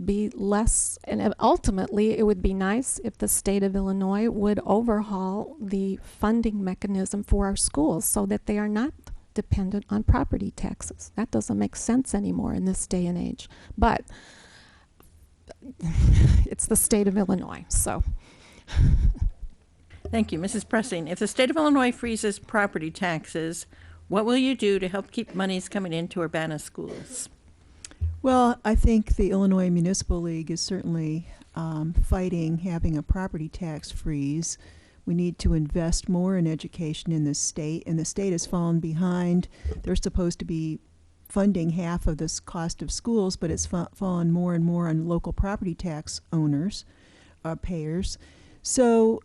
be less, and ultimately it would be nice if the state of Illinois would overhaul the funding mechanism for our schools so that they are not dependent on property taxes. That doesn't make sense anymore in this day and age, but it's the state of Illinois, so. Thank you. Mrs. Prussing, if the state of Illinois freezes property taxes, what will you do to help keep monies coming into Urbana schools? Well, I think the Illinois Municipal League is certainly fighting having a property tax freeze. We need to invest more in education in this state, and the state has fallen behind. They're supposed to be funding half of this cost of schools, but it's fallen more and more on local property tax owners, payers. So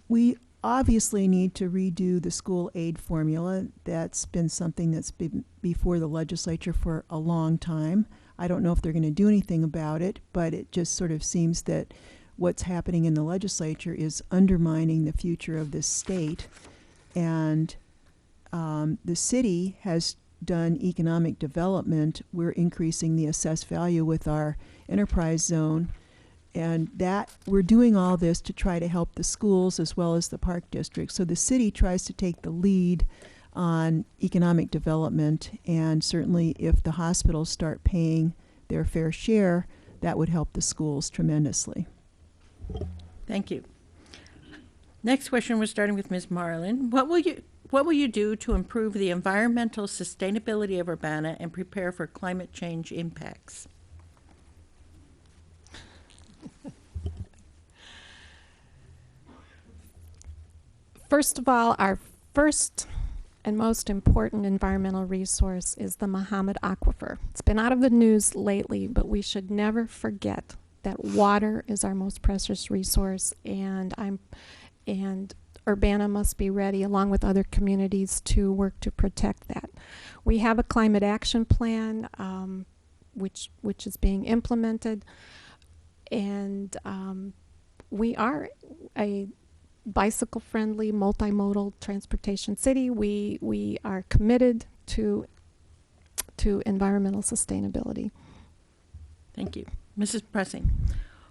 we obviously need to redo the school aid formula. That's been something that's been before the legislature for a long time. I don't know if they're going to do anything about it, but it just sort of seems that what's happening in the legislature is undermining the future of this state. And the city has done economic development. We're increasing the assessed value with our enterprise zone, and that we're doing all this to try to help the schools as well as the park district. So the city tries to take the lead on economic development, and certainly if the hospitals start paying their fair share, that would help the schools tremendously. Thank you. Next question, we're starting with Ms. Marlin. What will you do to improve the environmental sustainability of Urbana and prepare for climate change impacts? First of all, our first and most important environmental resource is the Muhammad Aquifer. It's been out of the news lately, but we should never forget that water is our most precious resource, and Urbana must be ready, along with other communities, to work to protect that. We have a climate action plan, which is being implemented, and we are a bicycle-friendly, multimodal transportation city. We are committed to environmental sustainability. Thank you. Mrs. Prussing,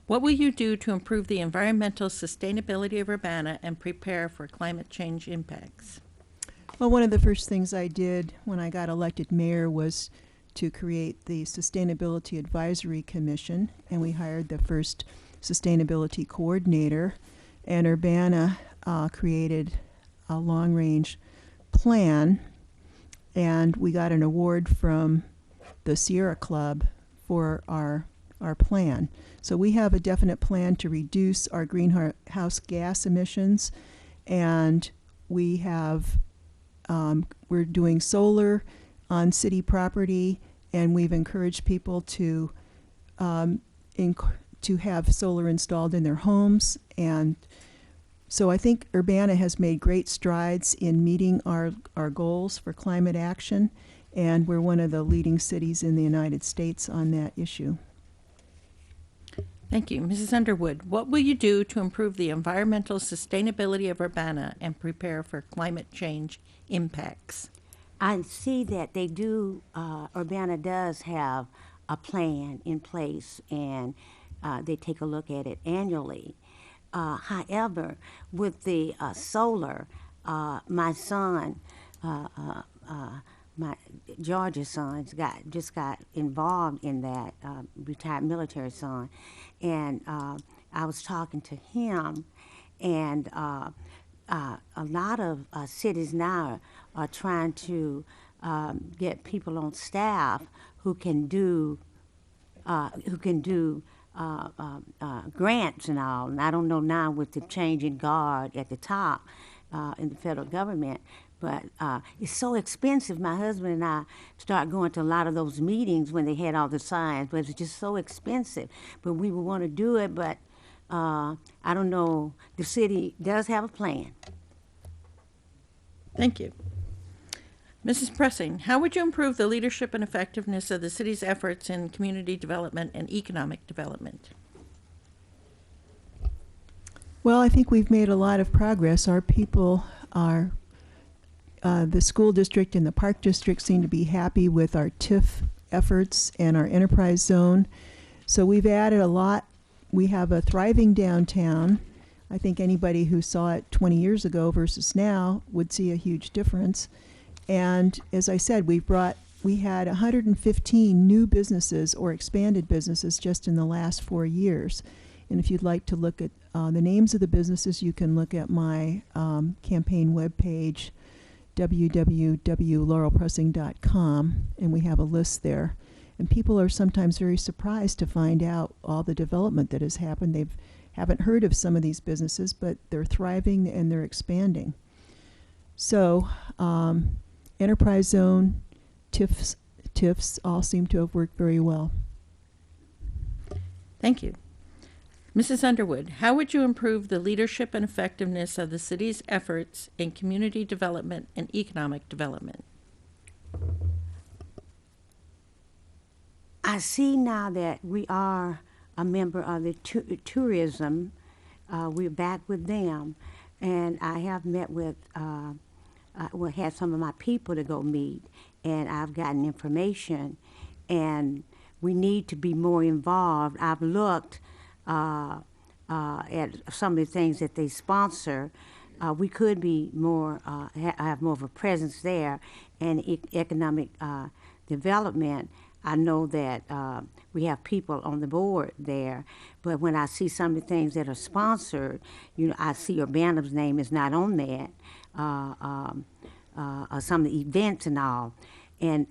what will you do to improve the environmental sustainability of Urbana and prepare for climate change impacts? Well, one of the first things I did when I got elected mayor was to create the Sustainability Advisory Commission, and we hired the first sustainability coordinator, and Urbana created a long-range plan, and we got an award from the Sierra Club for our plan. So we have a definite plan to reduce our greenhouse gas emissions, and we have we're doing solar on city property, and we've encouraged people to have solar installed in their homes. And so I think Urbana has made great strides in meeting our goals for climate action, and we're one of the leading cities in the United States on that issue. Thank you. Mrs. Underwood, what will you do to improve the environmental sustainability of Urbana and prepare for climate change impacts? I see that they do, Urbana does have a plan in place, and they take a look at it annually. However, with the solar, my son, my George's son, just got involved in that, retired military son, and I was talking to him, and a lot of cities now are trying to get people on staff who can do grants and all. And I don't know now with the change in guard at the top in the federal government, but it's so expensive. My husband and I started going to a lot of those meetings when they had all the signs, but it's just so expensive. But we would want to do it, but I don't know. The city does have a plan. Thank you. Mrs. Prussing, how would you improve the leadership and effectiveness of the city's efforts in community development and economic development? Well, I think we've made a lot of progress. Our people are, the school district and the park district seem to be happy with our TIF efforts and our enterprise zone. So we've added a lot. We have a thriving downtown. I think anybody who saw it 20 years ago versus now would see a huge difference. And as I said, we had 115 new businesses or expanded businesses just in the last 4 years. And if you'd like to look at the names of the businesses, you can look at my campaign webpage, www.laurelprussing.com, and we have a list there. And people are sometimes very surprised to find out all the development that has happened. They haven't heard of some of these businesses, but they're thriving and they're expanding. So enterprise zone, TIFs all seem to have worked very well. Thank you. Mrs. Underwood, how would you improve the leadership and effectiveness of the city's efforts in community development and economic development? I see now that we are a member of the tourism. We're back with them, and I have met with, had some of my people to go meet, and I've gotten information, and we need to be more involved. I've looked at some of the things that they sponsor. We could be more, have more of a presence there, and economic development. I know that we have people on the board there, but when I see some of the things that are sponsored, you know, I see Urbana's name is not on that, some of the events and all. And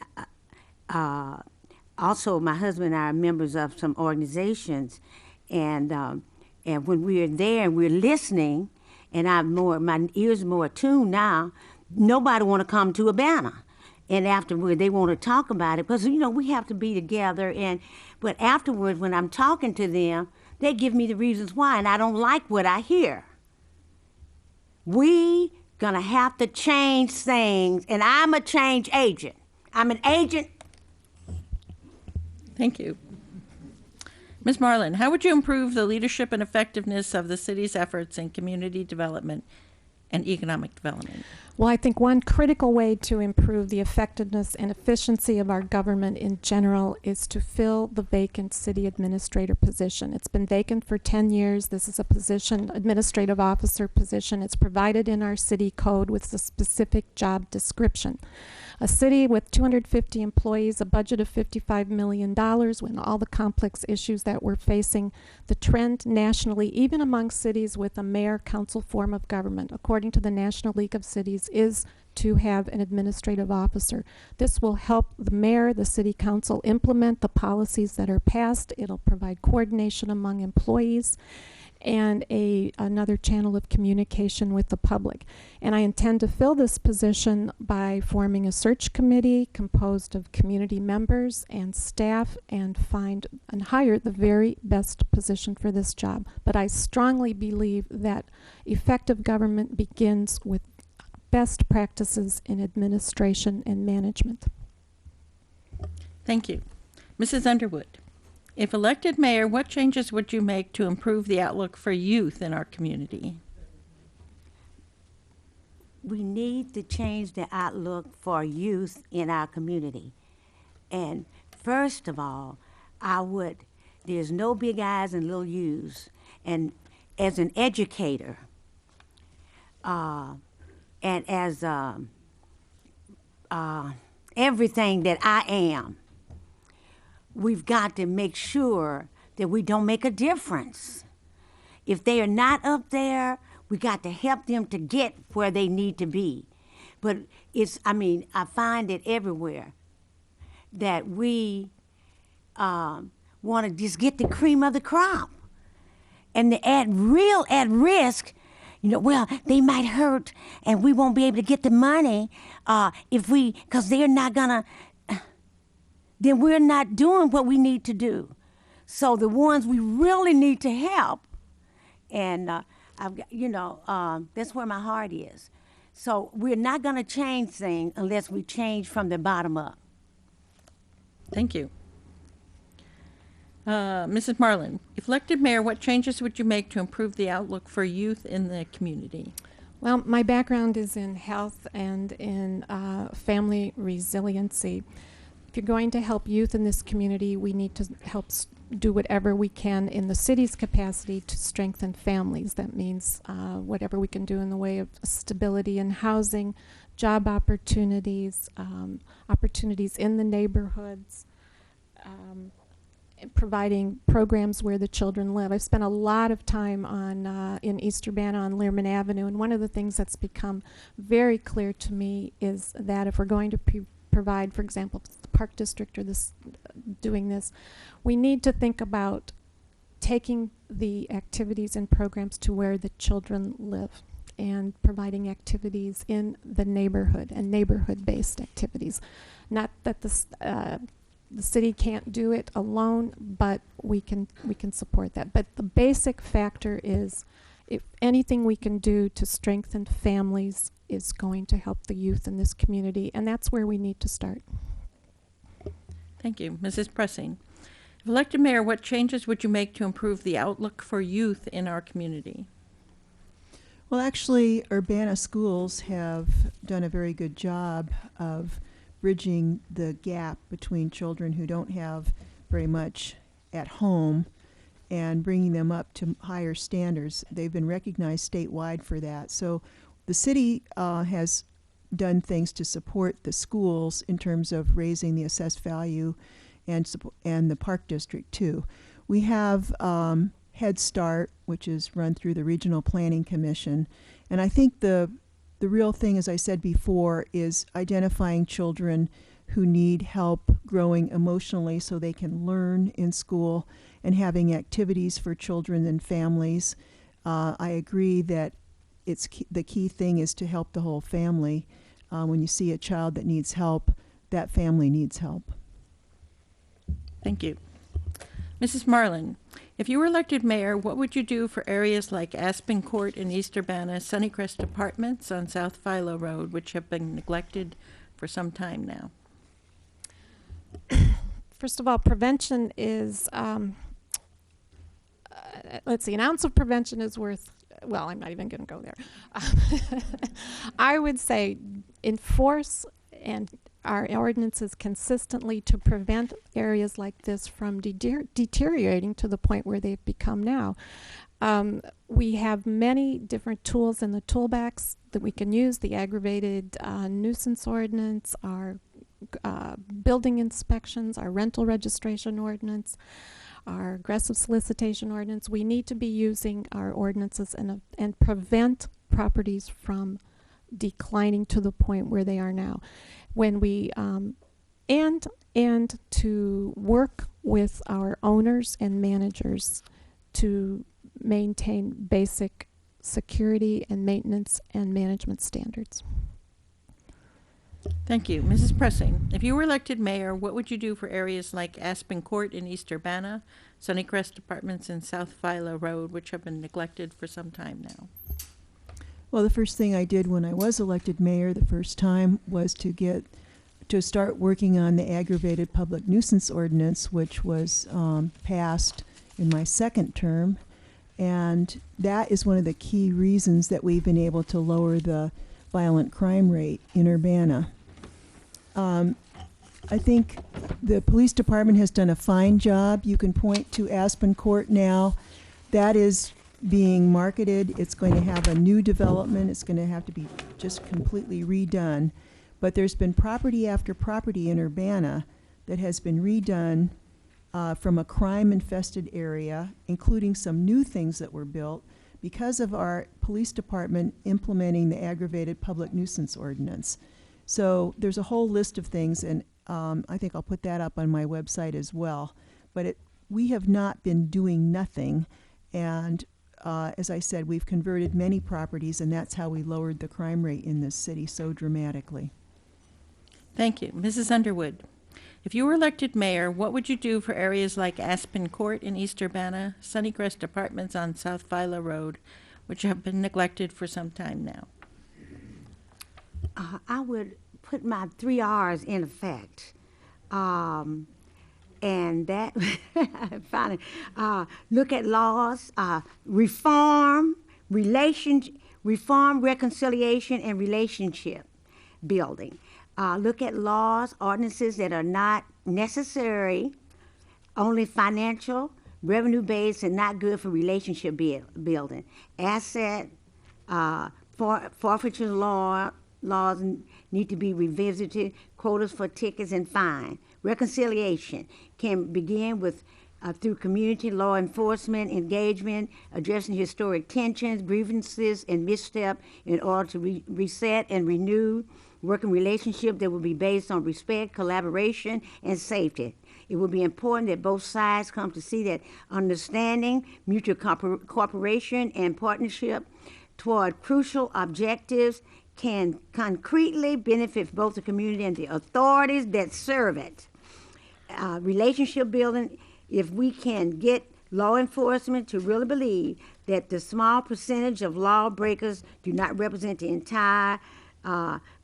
also, my husband and I are members of some organizations, and when we're there and we're listening, and my ears more attuned now, nobody want to come to Urbana. And afterward, they want to talk about it because, you know, we have to be together. But afterwards, when I'm talking to them, they give me the reasons why, and I don't like what I hear. We gonna have to change things, and I'm a change agent. I'm an agent. Thank you. Ms. Marlin, how would you improve the leadership and effectiveness of the city's efforts in community development and economic development? Well, I think one critical way to improve the effectiveness and efficiency of our government in general is to fill the vacant city administrator position. It's been vacant for 10 years. This is a position, administrative officer position. It's provided in our city code with a specific job description. A city with 250 employees, a budget of $55 million, when all the complex issues that we're facing, the trend nationally, even among cities with a mayor-council form of government, according to the National League of Cities, is to have an administrative officer. This will help the mayor, the city council implement the policies that are passed. It'll provide coordination among employees and another channel of communication with the public. And I intend to fill this position by forming a search committee composed of community members and staff and find and hire the very best position for this job. But I strongly believe that effective government begins with best practices in administration and management. Thank you. Mrs. Underwood, if elected mayor, what changes would you make to improve the outlook for youth in our community? We need to change the outlook for youth in our community. And first of all, there's no big I's and little U's. And as an educator, and as everything that I am, we've got to make sure that we don't make a difference. If they are not up there, we got to help them to get where they need to be. But I find it everywhere that we want to just get the cream of the crop. And the at risk, well, they might hurt and we won't be able to get the money because they're not gonna, then we're not doing what we need to do. So the ones we really need to help, and that's where my heart is. So we're not gonna change things unless we change from the bottom up. Thank you. Mrs. Marlin, if elected mayor, what changes would you make to improve the outlook for youth in the community? Well, my background is in health and in family resiliency. If you're going to help youth in this community, we need to help do whatever we can in the city's capacity to strengthen families. That means whatever we can do in the way of stability in housing, job opportunities, opportunities in the neighborhoods, providing programs where the children live. I've spent a lot of time in East Urbana on Learman Avenue, and one of the things that's become very clear to me is that if we're going to provide, for example, the Park District or doing this, we need to think about taking the activities and programs to where the children live and providing activities in the neighborhood and neighborhood-based activities. Not that the city can't do it alone, but we can support that. But the basic factor is, if anything we can do to strengthen families is going to help the youth in this community, and that's where we need to start. Thank you. Mrs. Prussing, if elected mayor, what changes would you make to improve the outlook for youth in our community? Well, actually, Urbana schools have done a very good job of bridging the gap between children who don't have very much at home and bringing them up to higher standards. They've been recognized statewide for that. So the city has done things to support the schools in terms of raising the assessed value and the Park District too. We have Head Start, which is run through the Regional Planning Commission. And I think the real thing, as I said before, is identifying children who need help growing emotionally so they can learn in school and having activities for children and families. I agree that the key thing is to help the whole family. When you see a child that needs help, that family needs help. Thank you. Mrs. Marlin, if you were elected mayor, what would you do for areas like Aspen Court in East Urbana, Sunnycrest Apartments on South Philo Road, which have been neglected for some time now? First of all, prevention is, let's see, an ounce of prevention is worth, well, I'm not even going to go there. I would say enforce and our ordinances consistently to prevent areas like this from deteriorating to the point where they've become now. We have many different tools in the toolbox that we can use: the aggravated nuisance ordinance, our building inspections, our rental registration ordinance, our aggressive solicitation ordinance. We need to be using our ordinances and prevent properties from declining to the point where they are now. When we and to work with our owners and managers to maintain basic security and maintenance and management standards. Thank you. Mrs. Prussing, if you were elected mayor, what would you do for areas like Aspen Court in East Urbana, Sunnycrest Apartments in South Philo Road, which have been neglected for some time now? Well, the first thing I did when I was elected mayor the first time was to get to start working on the aggravated public nuisance ordinance, which was passed in my second term. And that is one of the key reasons that we've been able to lower the violent crime rate in Urbana. I think the police department has done a fine job. You can point to Aspen Court now. That is being marketed. It's going to have a new development. It's going to have to be just completely redone. But there's been property after property in Urbana that has been redone from a crime-infested area, including some new things that were built because of our police department implementing the aggravated public nuisance ordinance. So there's a whole list of things, and I think I'll put that up on my website as well. But we have not been doing nothing, and as I said, we've converted many properties, and that's how we lowered the crime rate in this city so dramatically. Thank you. Mrs. Underwood, if you were elected mayor, what would you do for areas like Aspen Court in East Urbana, Sunnycrest Apartments on South Phila Road, which have been neglected for some time now? I would put my 3 R's in effect. And that, finally, look at laws, reform, reconciliation, and relationship building. Look at laws, ordinances that are not necessary, only financial, revenue-based, and not good for relationship building. Asset, forfeiture laws need to be revisited, quotas for tickets and fine. Reconciliation can begin with through community law enforcement engagement, addressing historic tensions, grievances, and misstep in order to reset and renew working relationship that will be based on respect, collaboration, and safety. It will be important that both sides come to see that understanding, mutual cooperation, and partnership toward crucial objectives can concretely benefit both the community and the authorities that serve it. Relationship building, if we can get law enforcement to really believe that the small percentage of lawbreakers do not represent the entire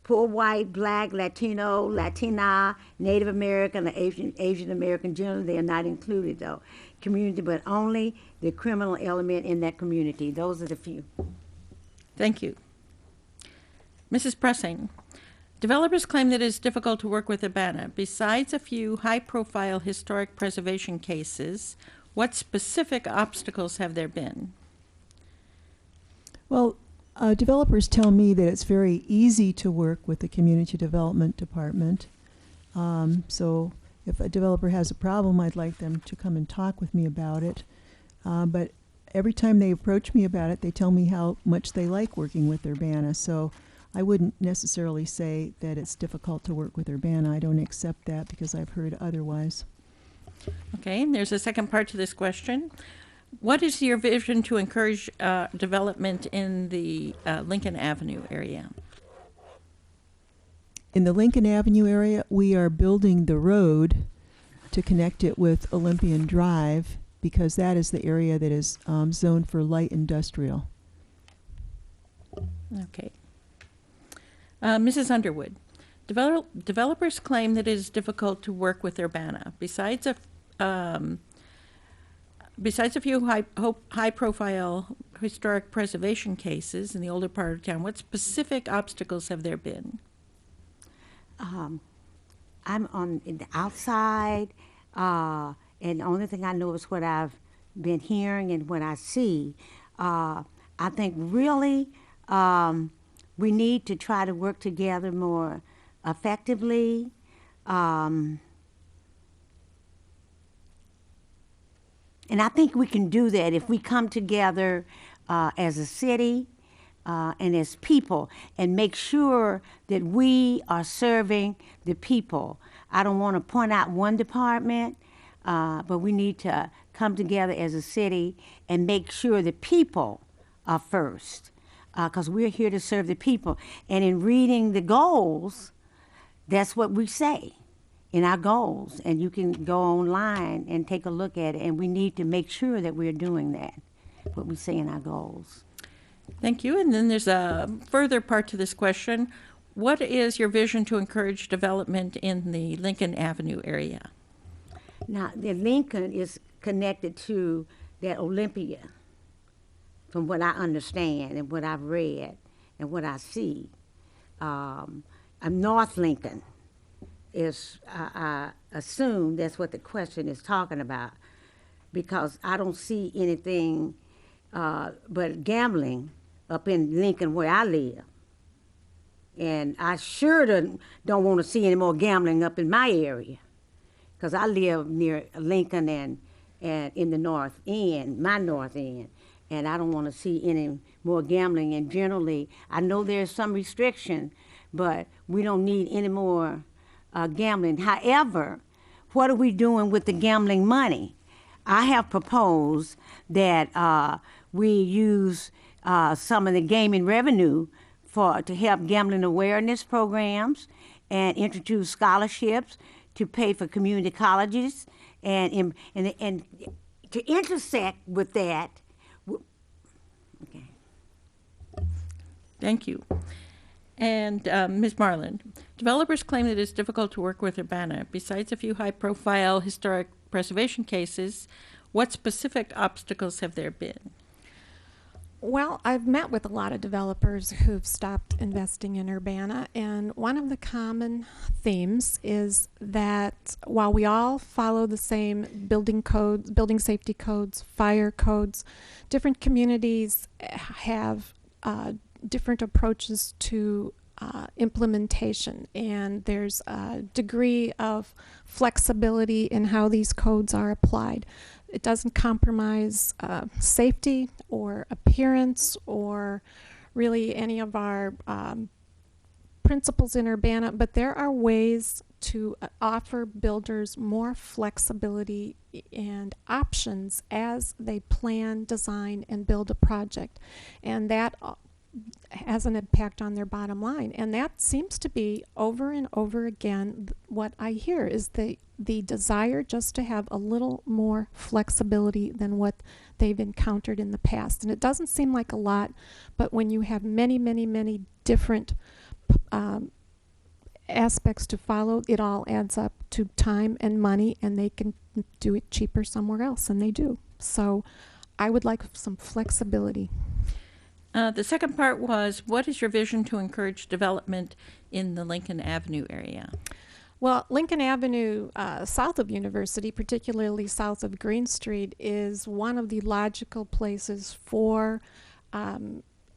poor white, black, Latino, Latina, Native American, or Asian American, generally they are not included though, community, but only the criminal element in that community. Those are the few. Thank you. Mrs. Prussing, developers claim that it is difficult to work with Urbana. Besides a few high-profile historic preservation cases, what specific obstacles have there been? Well, developers tell me that it's very easy to work with the community development department. So if a developer has a problem, I'd like them to come and talk with me about it. But every time they approach me about it, they tell me how much they like working with Urbana. So I wouldn't necessarily say that it's difficult to work with Urbana. I don't accept that because I've heard otherwise. Okay, and there's a second part to this question. What is your vision to encourage development in the Lincoln Avenue area? In the Lincoln Avenue area, we are building the road to connect it with Olympian Drive because that is the area that is zoned for light industrial. Okay. Mrs. Underwood, developers claim that it is difficult to work with Urbana. Besides a few high-profile historic preservation cases in the older part of town, what specific obstacles have there been? I'm on the outside, and the only thing I know is what I've been hearing and what I see. I think really we need to try to work together more effectively. And I think we can do that if we come together as a city and as people and make sure that we are serving the people. I don't want to point out one department, but we need to come together as a city and make sure the people are first, because we're here to serve the people. And in reading the goals, that's what we say in our goals, and you can go online and take a look at it, and we need to make sure that we're doing that, what we say in our goals. Thank you. And then there's a further part to this question. what is your vision to encourage development in the Lincoln Avenue area? Now, the Lincoln is connected to that Olympia, from what I understand and what I've read and what I see. North Lincoln is, I assume that's what the question is talking about, because I don't see anything but gambling up in Lincoln where I live. And I sure don't want to see any more gambling up in my area, because I live near Lincoln and in the north end, my north end, and I don't want to see any more gambling. And generally, I know there's some restriction, but we don't need any more gambling. However, what are we doing with the gambling money? I have proposed that we use some of the gaming revenue to help gambling awareness programs and introduce scholarships to pay for community colleges and to intersect with that. Okay. Thank you. And Ms. Marlin, developers claim that it's difficult to work with Urbana. Besides a few high-profile historic preservation cases, what specific obstacles have there been? Well, I've met with a lot of developers who've stopped investing in Urbana, and one of the common themes is that while we all follow the same building codes, building safety codes, fire codes, different communities have different approaches to implementation, and there's a degree of flexibility in how these codes are applied. It doesn't compromise safety or appearance or really any of our principles in Urbana, but there are ways to offer builders more flexibility and options as they plan, design, and build a project. And that has an impact on their bottom line. And that seems to be over and over again what I hear is the desire just to have a little more flexibility than what they've encountered in the past. And it doesn't seem like a lot, but when you have many, many, many different aspects to follow, it all adds up to time and money, and they can do it cheaper somewhere else, and they do. So I would like some flexibility. The second part was, what is your vision to encourage development in the Lincoln Avenue area? Well, Lincoln Avenue, south of University, particularly south of Green Street, is one of the logical places for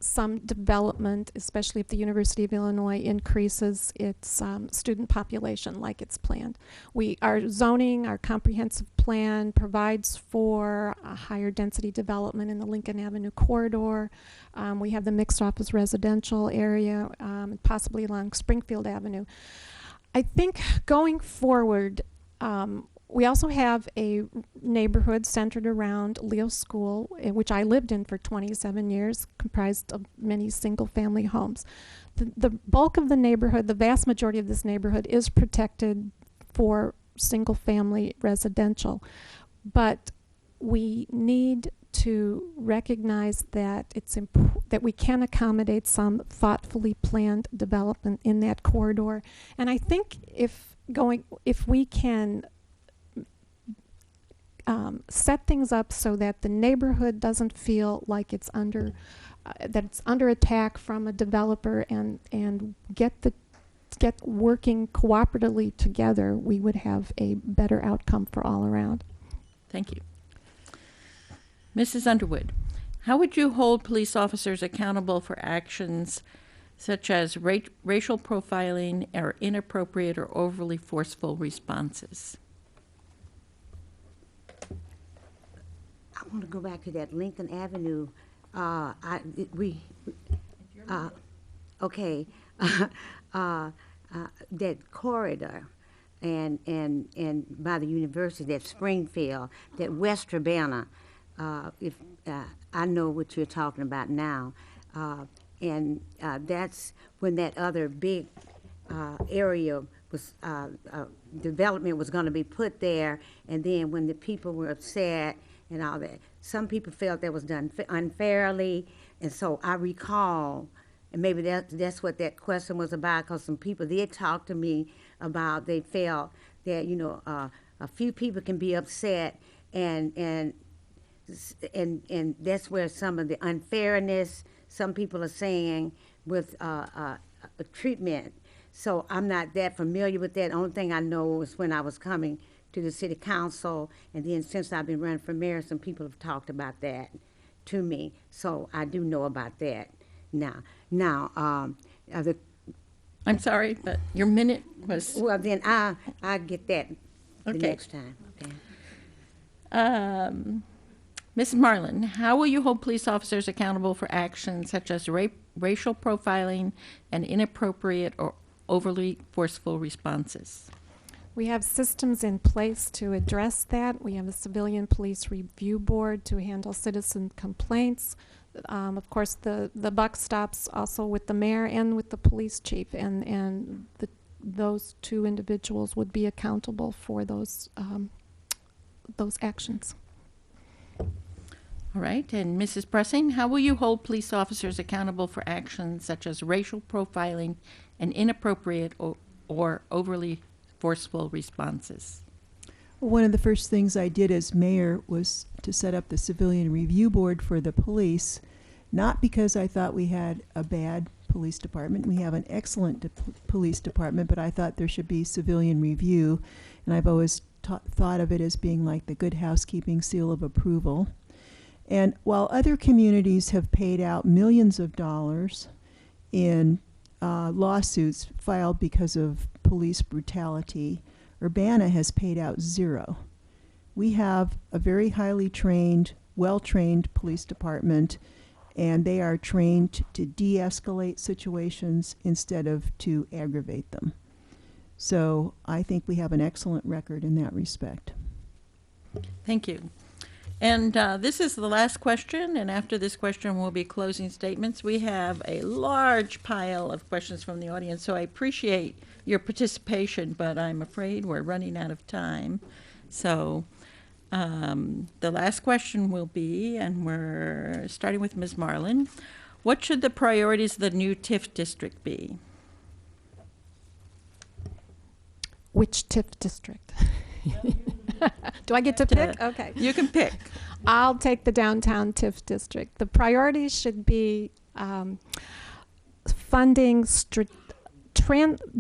some development, especially if the University of Illinois increases its student population like it's planned. Our zoning, our comprehensive plan provides for a higher density development in the Lincoln Avenue corridor. We have the mixed office residential area, possibly along Springfield Avenue. I think going forward, we also have a neighborhood centered around Leo School, which I lived in for 27 years, comprised of many single-family homes. The bulk of the neighborhood, the vast majority of this neighborhood, is protected for single-family residential. But we need to recognize that that we can accommodate some thoughtfully planned development in that corridor. And I think if we can set things up so that the neighborhood doesn't feel like it's under attack from a developer, and get working cooperatively together, we would have a better outcome for all around. Thank you. Mrs. Underwood, how would you hold police officers accountable for actions such as racial profiling or inappropriate or overly forceful responses? I want to go back to that Lincoln Avenue. That corridor, and by the university, that Springfield, that West Urbana. I know what you're talking about now, and that's when that other big area was development was going to be put there, and then when the people were upset and all that, some people felt that was done unfairly, and so I recall And maybe that's what that question was about, because some people did talk to me about they felt that, a few people can be upset, and that's where some of the unfairness, some people are saying, with treatment. So I'm not that familiar with that. The only thing I know is when I was coming to the city council, and then since I've been running for mayor, some people have talked about that to me. So I do know about that now. I'm sorry, but your minute was, Well, then I get that the Okay. next time. Okay. Mrs. Marlin, how will you hold police officers accountable for actions such as racial profiling and inappropriate or overly forceful responses? We have systems in place to address that. We have a civilian police review board to handle citizen complaints. Of course, the buck stops also with the mayor and with the police chief, and those two individuals would be accountable for those actions. All right, and Mrs. Prussing, how will you hold police officers accountable for actions such as racial profiling and inappropriate or overly forceful responses? One of the first things I did as mayor was to set up the civilian review board for the police, not because I thought we had a bad police department. We have an excellent police department, but I thought there should be civilian review, and I've always thought of it as being like the good housekeeping seal of approval. And while other communities have paid out millions of dollars in lawsuits filed because of police brutality, Urbana has paid out zero. We have a very highly trained, well-trained police department, and they are trained to de-escalate situations instead of to aggravate them. So I think we have an excellent record in that respect. Thank you. And this is the last question, and after this question will be closing statements. We have a large pile of questions from the audience, so I appreciate your participation, but I'm afraid we're running out of time. So the last question will be, and we're starting with Ms. Marlin, what should the priorities of the new TIF district be? Which TIF district? Do I get to pick? Okay. You can pick. I'll take the downtown TIF district. The priorities should be funding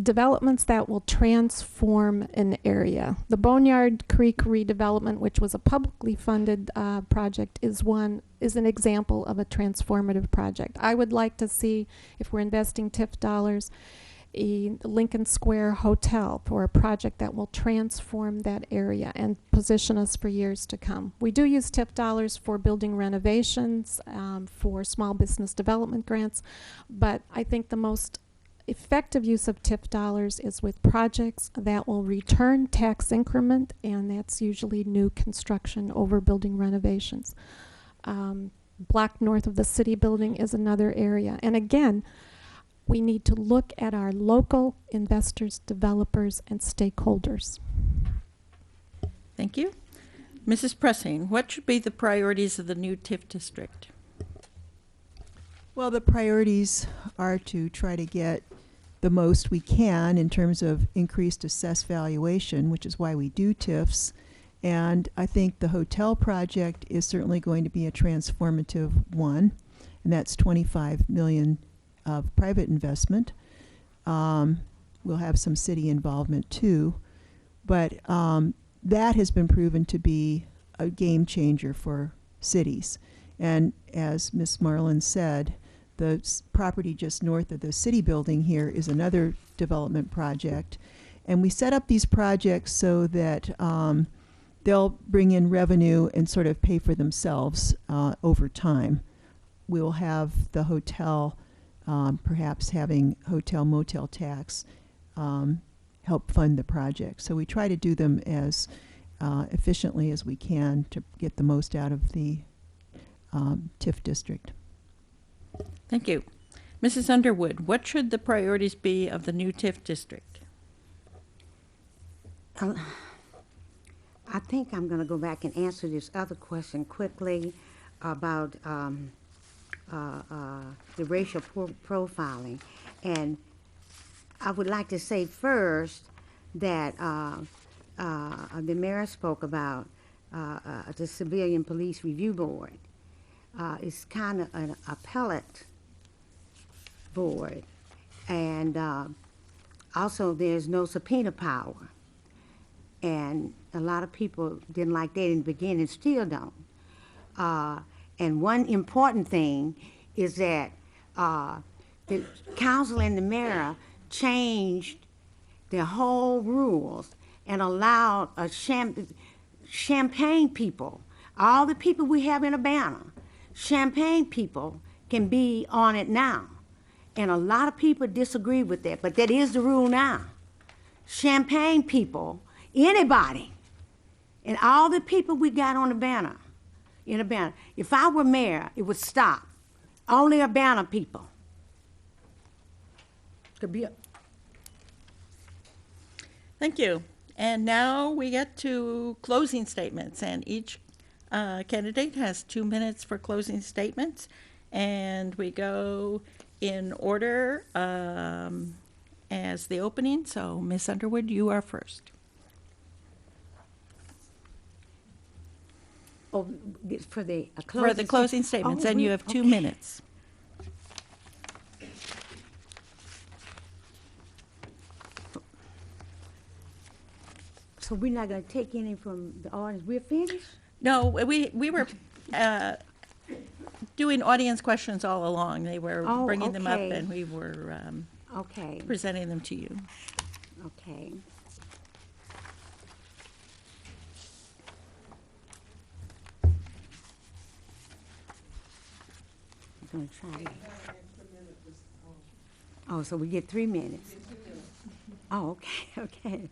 developments that will transform an area. The Boneyard Creek redevelopment, which was a publicly funded project, is an example of a transformative project. I would like to see, if we're investing TIF dollars, a Lincoln Square Hotel for a project that will transform that area and position us for years to come. We do use TIF dollars for building renovations, for small business development grants, but I think the most effective use of TIF dollars is with projects that will return tax increment, and that's usually new construction over building renovations. Block north of the city building is another area. And again, we need to look at our local investors, developers, and stakeholders. Thank you. Mrs. Prussing, what should be the priorities of the new TIF district? Well, the priorities are to try to get the most we can in terms of increased assessed valuation, which is why we do TIFs. And I think the hotel project is certainly going to be a transformative one, and that's $25 million of private investment. We'll have some city involvement too, but that has been proven to be a game changer for cities. And as Ms. Marlin said, the property just north of the city building here is another development project. And we set up these projects so that they'll bring in revenue and sort of pay for themselves over time. We'll have the hotel perhaps having hotel motel tax help fund the project. So we try to do them as efficiently as we can to get the most out of the TIF district. Thank you. Mrs. Underwood, what should the priorities be of the new TIF district? I think I'm going to go back and answer this other question quickly about the racial profiling. And I would like to say first that the mayor spoke about the Civilian Police Review Board. It's kind of an appellate board, and also there's no subpoena power. And a lot of people didn't like that in the beginning, still don't. And one important thing is that the council and the mayor changed the whole rules and allowed Champaign people, all the people we have in Urbana, Champaign people can be on it now. And a lot of people disagree with that, but that is the rule now. Champaign people, anybody, and all the people we got on Urbana, in Urbana, if I were mayor, it would stop. Only Urbana people could be. Thank you. And now we get to closing statements, and each candidate has 2 minutes for closing statements, and we go in order as the opening. So, Ms. Underwood, you are first. Oh, for the For the closing statements, Oh, and you have 2 okay. minutes. So we're not going to take any from the audience. We're finished? No, we were doing audience questions all along. They were Oh, bringing them up, okay. and we were Okay, presenting them to you. okay. I'm going to try it. Oh, so we get 3 minutes. Oh, okay, okay.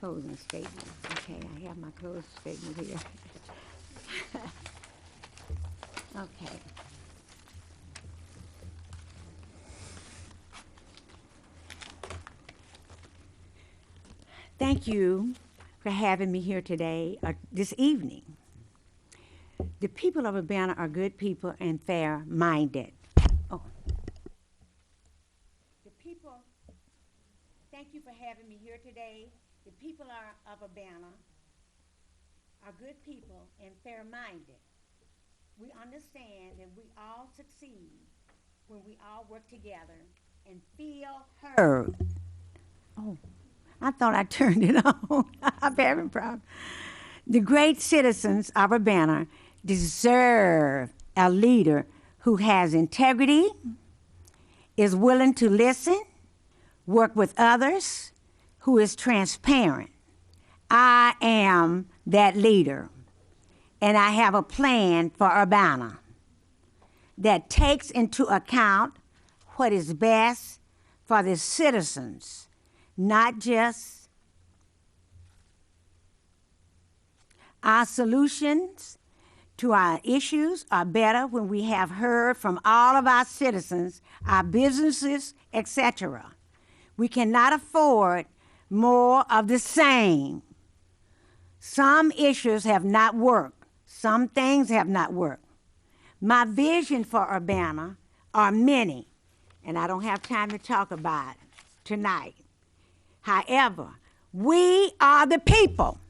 Closing statement. Okay, I have my closing statement here. Okay. Thank you for having me here today, this evening. The people of Urbana are good people and fair-minded. Oh. The people, thank you for having me here today. The people of Urbana are good people and fair-minded. We understand that we all succeed when we all work together and feel heard. Oh, I thought I turned it on. I'm having problems. The great citizens of Urbana deserve a leader who has integrity, is willing to listen, work with others, who is transparent. I am that leader, and I have a plan for Urbana that takes into account what is best for the citizens, not just our solutions to our issues are better when we have heard from all of our citizens, our businesses, etc. We cannot afford more of the same. Some issues have not worked. Some things have not worked. My vision for Urbana are many, and I don't have time to talk about it tonight. However, we are the people.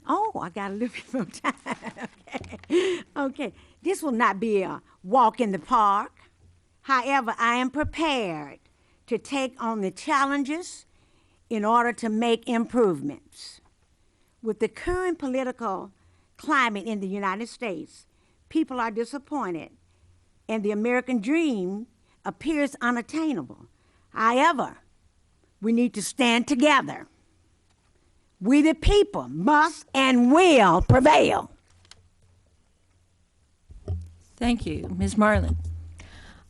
Oh, I got a little bit more time. Okay. Okay. This will not be a walk in the park. However, I am prepared to take on the challenges in order to make improvements. With the current political climate in the United States, people are disappointed, and the American dream appears unattainable. However, we need to stand together. We the people must and will prevail. Thank you. Ms. Marlin.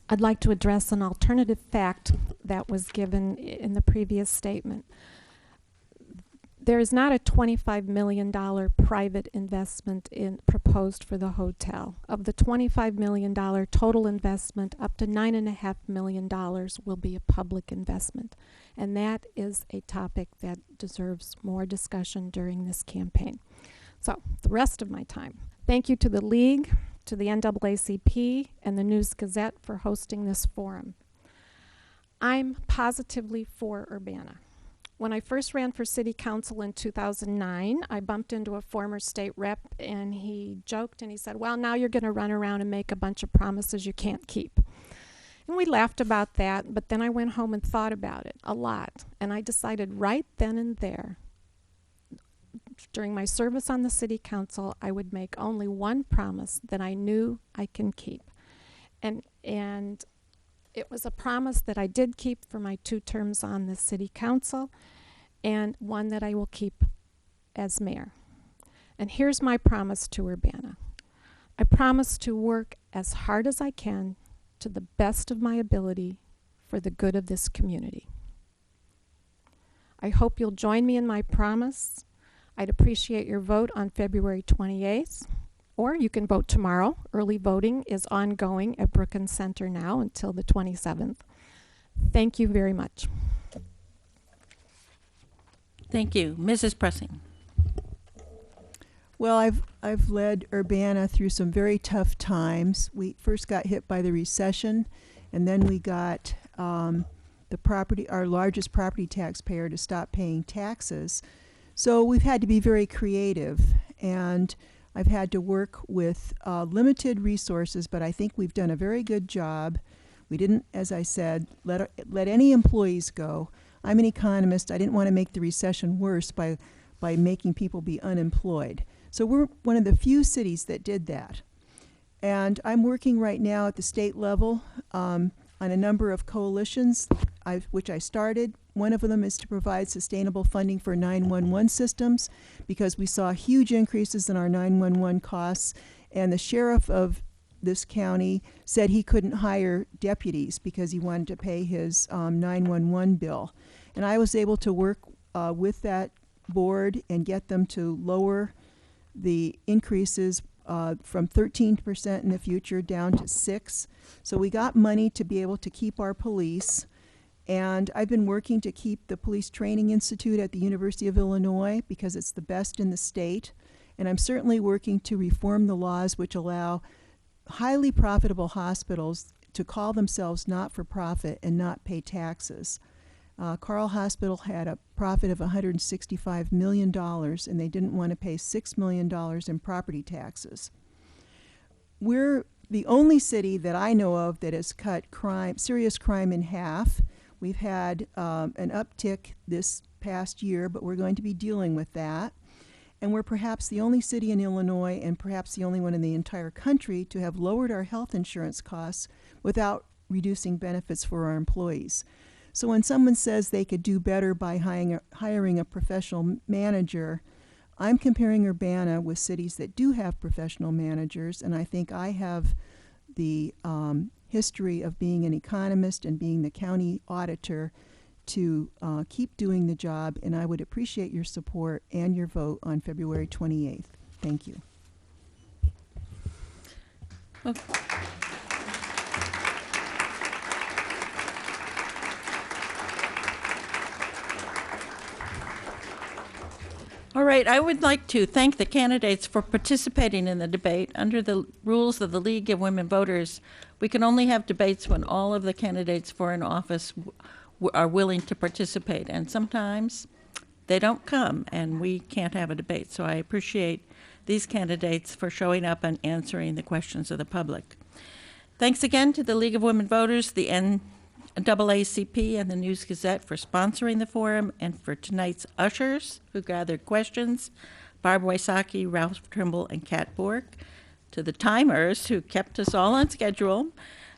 I'd like to address an alternative fact that was given in the previous statement. There is not a $25 million private investment proposed for the hotel. Of the $25 million total investment, up to $9.5 million will be a public investment. And that is a topic that deserves more discussion during this campaign. So, the rest of my time. Thank you to the League, to the NAACP, and the News-Gazette for hosting this forum. I'm positively for Urbana. When I first ran for city council in 2009, I bumped into a former state rep, and he joked and he said, well, now you're going to run around and make a bunch of promises you can't keep. And we laughed about that, but then I went home and thought about it a lot, and I decided right then and there, during my service on the city council, I would make only one promise that I knew I can keep. And it was a promise that I did keep for my 2 terms on the city council, and one that I will keep as mayor. And here's my promise to Urbana. I promise to work as hard as I can to the best of my ability for the good of this community. I hope you'll join me in my promise. I'd appreciate your vote on February 28th. Or you can vote tomorrow. Early voting is ongoing at Brookins Center now until the 27th. Thank you very much. Thank you. Mrs. Prussing. Well, I've led Urbana through some very tough times. We first got hit by the recession, and then we got our largest property taxpayer to stop paying taxes. So we've had to be very creative, and I've had to work with limited resources, but I think we've done a very good job. We didn't, as I said, let any employees go. I'm an economist. I didn't want to make the recession worse by making people be unemployed. So we're one of the few cities that did that. And I'm working right now at the state level on a number of coalitions, which I started. One of them is to provide sustainable funding for 911 systems, because we saw huge increases in our 911 costs, and the sheriff of this county said he couldn't hire deputies because he wanted to pay his 911 bill. And I was able to work with that board and get them to lower the increases from 13% in the future down to 6%. So we got money to be able to keep our police. And I've been working to keep the Police Training Institute at the University of Illinois because it's the best in the state. And I'm certainly working to reform the laws which allow highly profitable hospitals to call themselves not-for-profit and not pay taxes. Carle Hospital had a profit of $165 million, and they didn't want to pay $6 million in property taxes. We're the only city that I know of that has cut serious crime in half. We've had an uptick this past year, but we're going to be dealing with that. And we're perhaps the only city in Illinois, and perhaps the only one in the entire country, to have lowered our health insurance costs without reducing benefits for our employees. So when someone says they could do better by hiring a professional manager, I'm comparing Urbana with cities that do have professional managers, and I think I have the history of being an economist and being the county auditor to keep doing the job, and I would appreciate your support and your vote on February 28th. Thank you. Okay. All right, I would like to thank the candidates for participating in the debate. Under the rules of the League of Women Voters, we can only have debates when all of the candidates for an office are willing to participate, and sometimes they don't come and we can't have a debate. So I appreciate these candidates for showing up and answering the questions of the public. Thanks again to the League of Women Voters, the NAACP, and the News-Gazette for sponsoring the forum, and for tonight's ushers who gathered questions, Barb Wysocki, Ralph Trimble, and Kat Bork, to the timers who kept us all on schedule,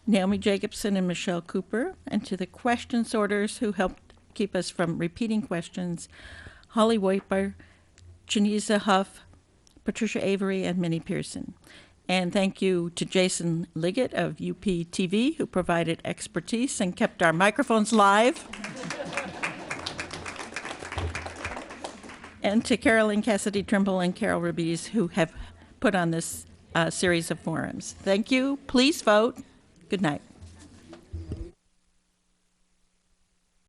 Naomi Jacobson and Michelle Cooper, and to the question sorters who helped keep us from repeating questions, Holly Weiper, Janisa Huff, Patricia Avery, and Minnie Pearson. And thank you to Jason Liggett of UP-TV, who provided expertise and kept our microphones live. And to Carolyn Cassidy Trimble and Carol Rabies, who have put on this series of forums. Thank you. Please vote. Good night.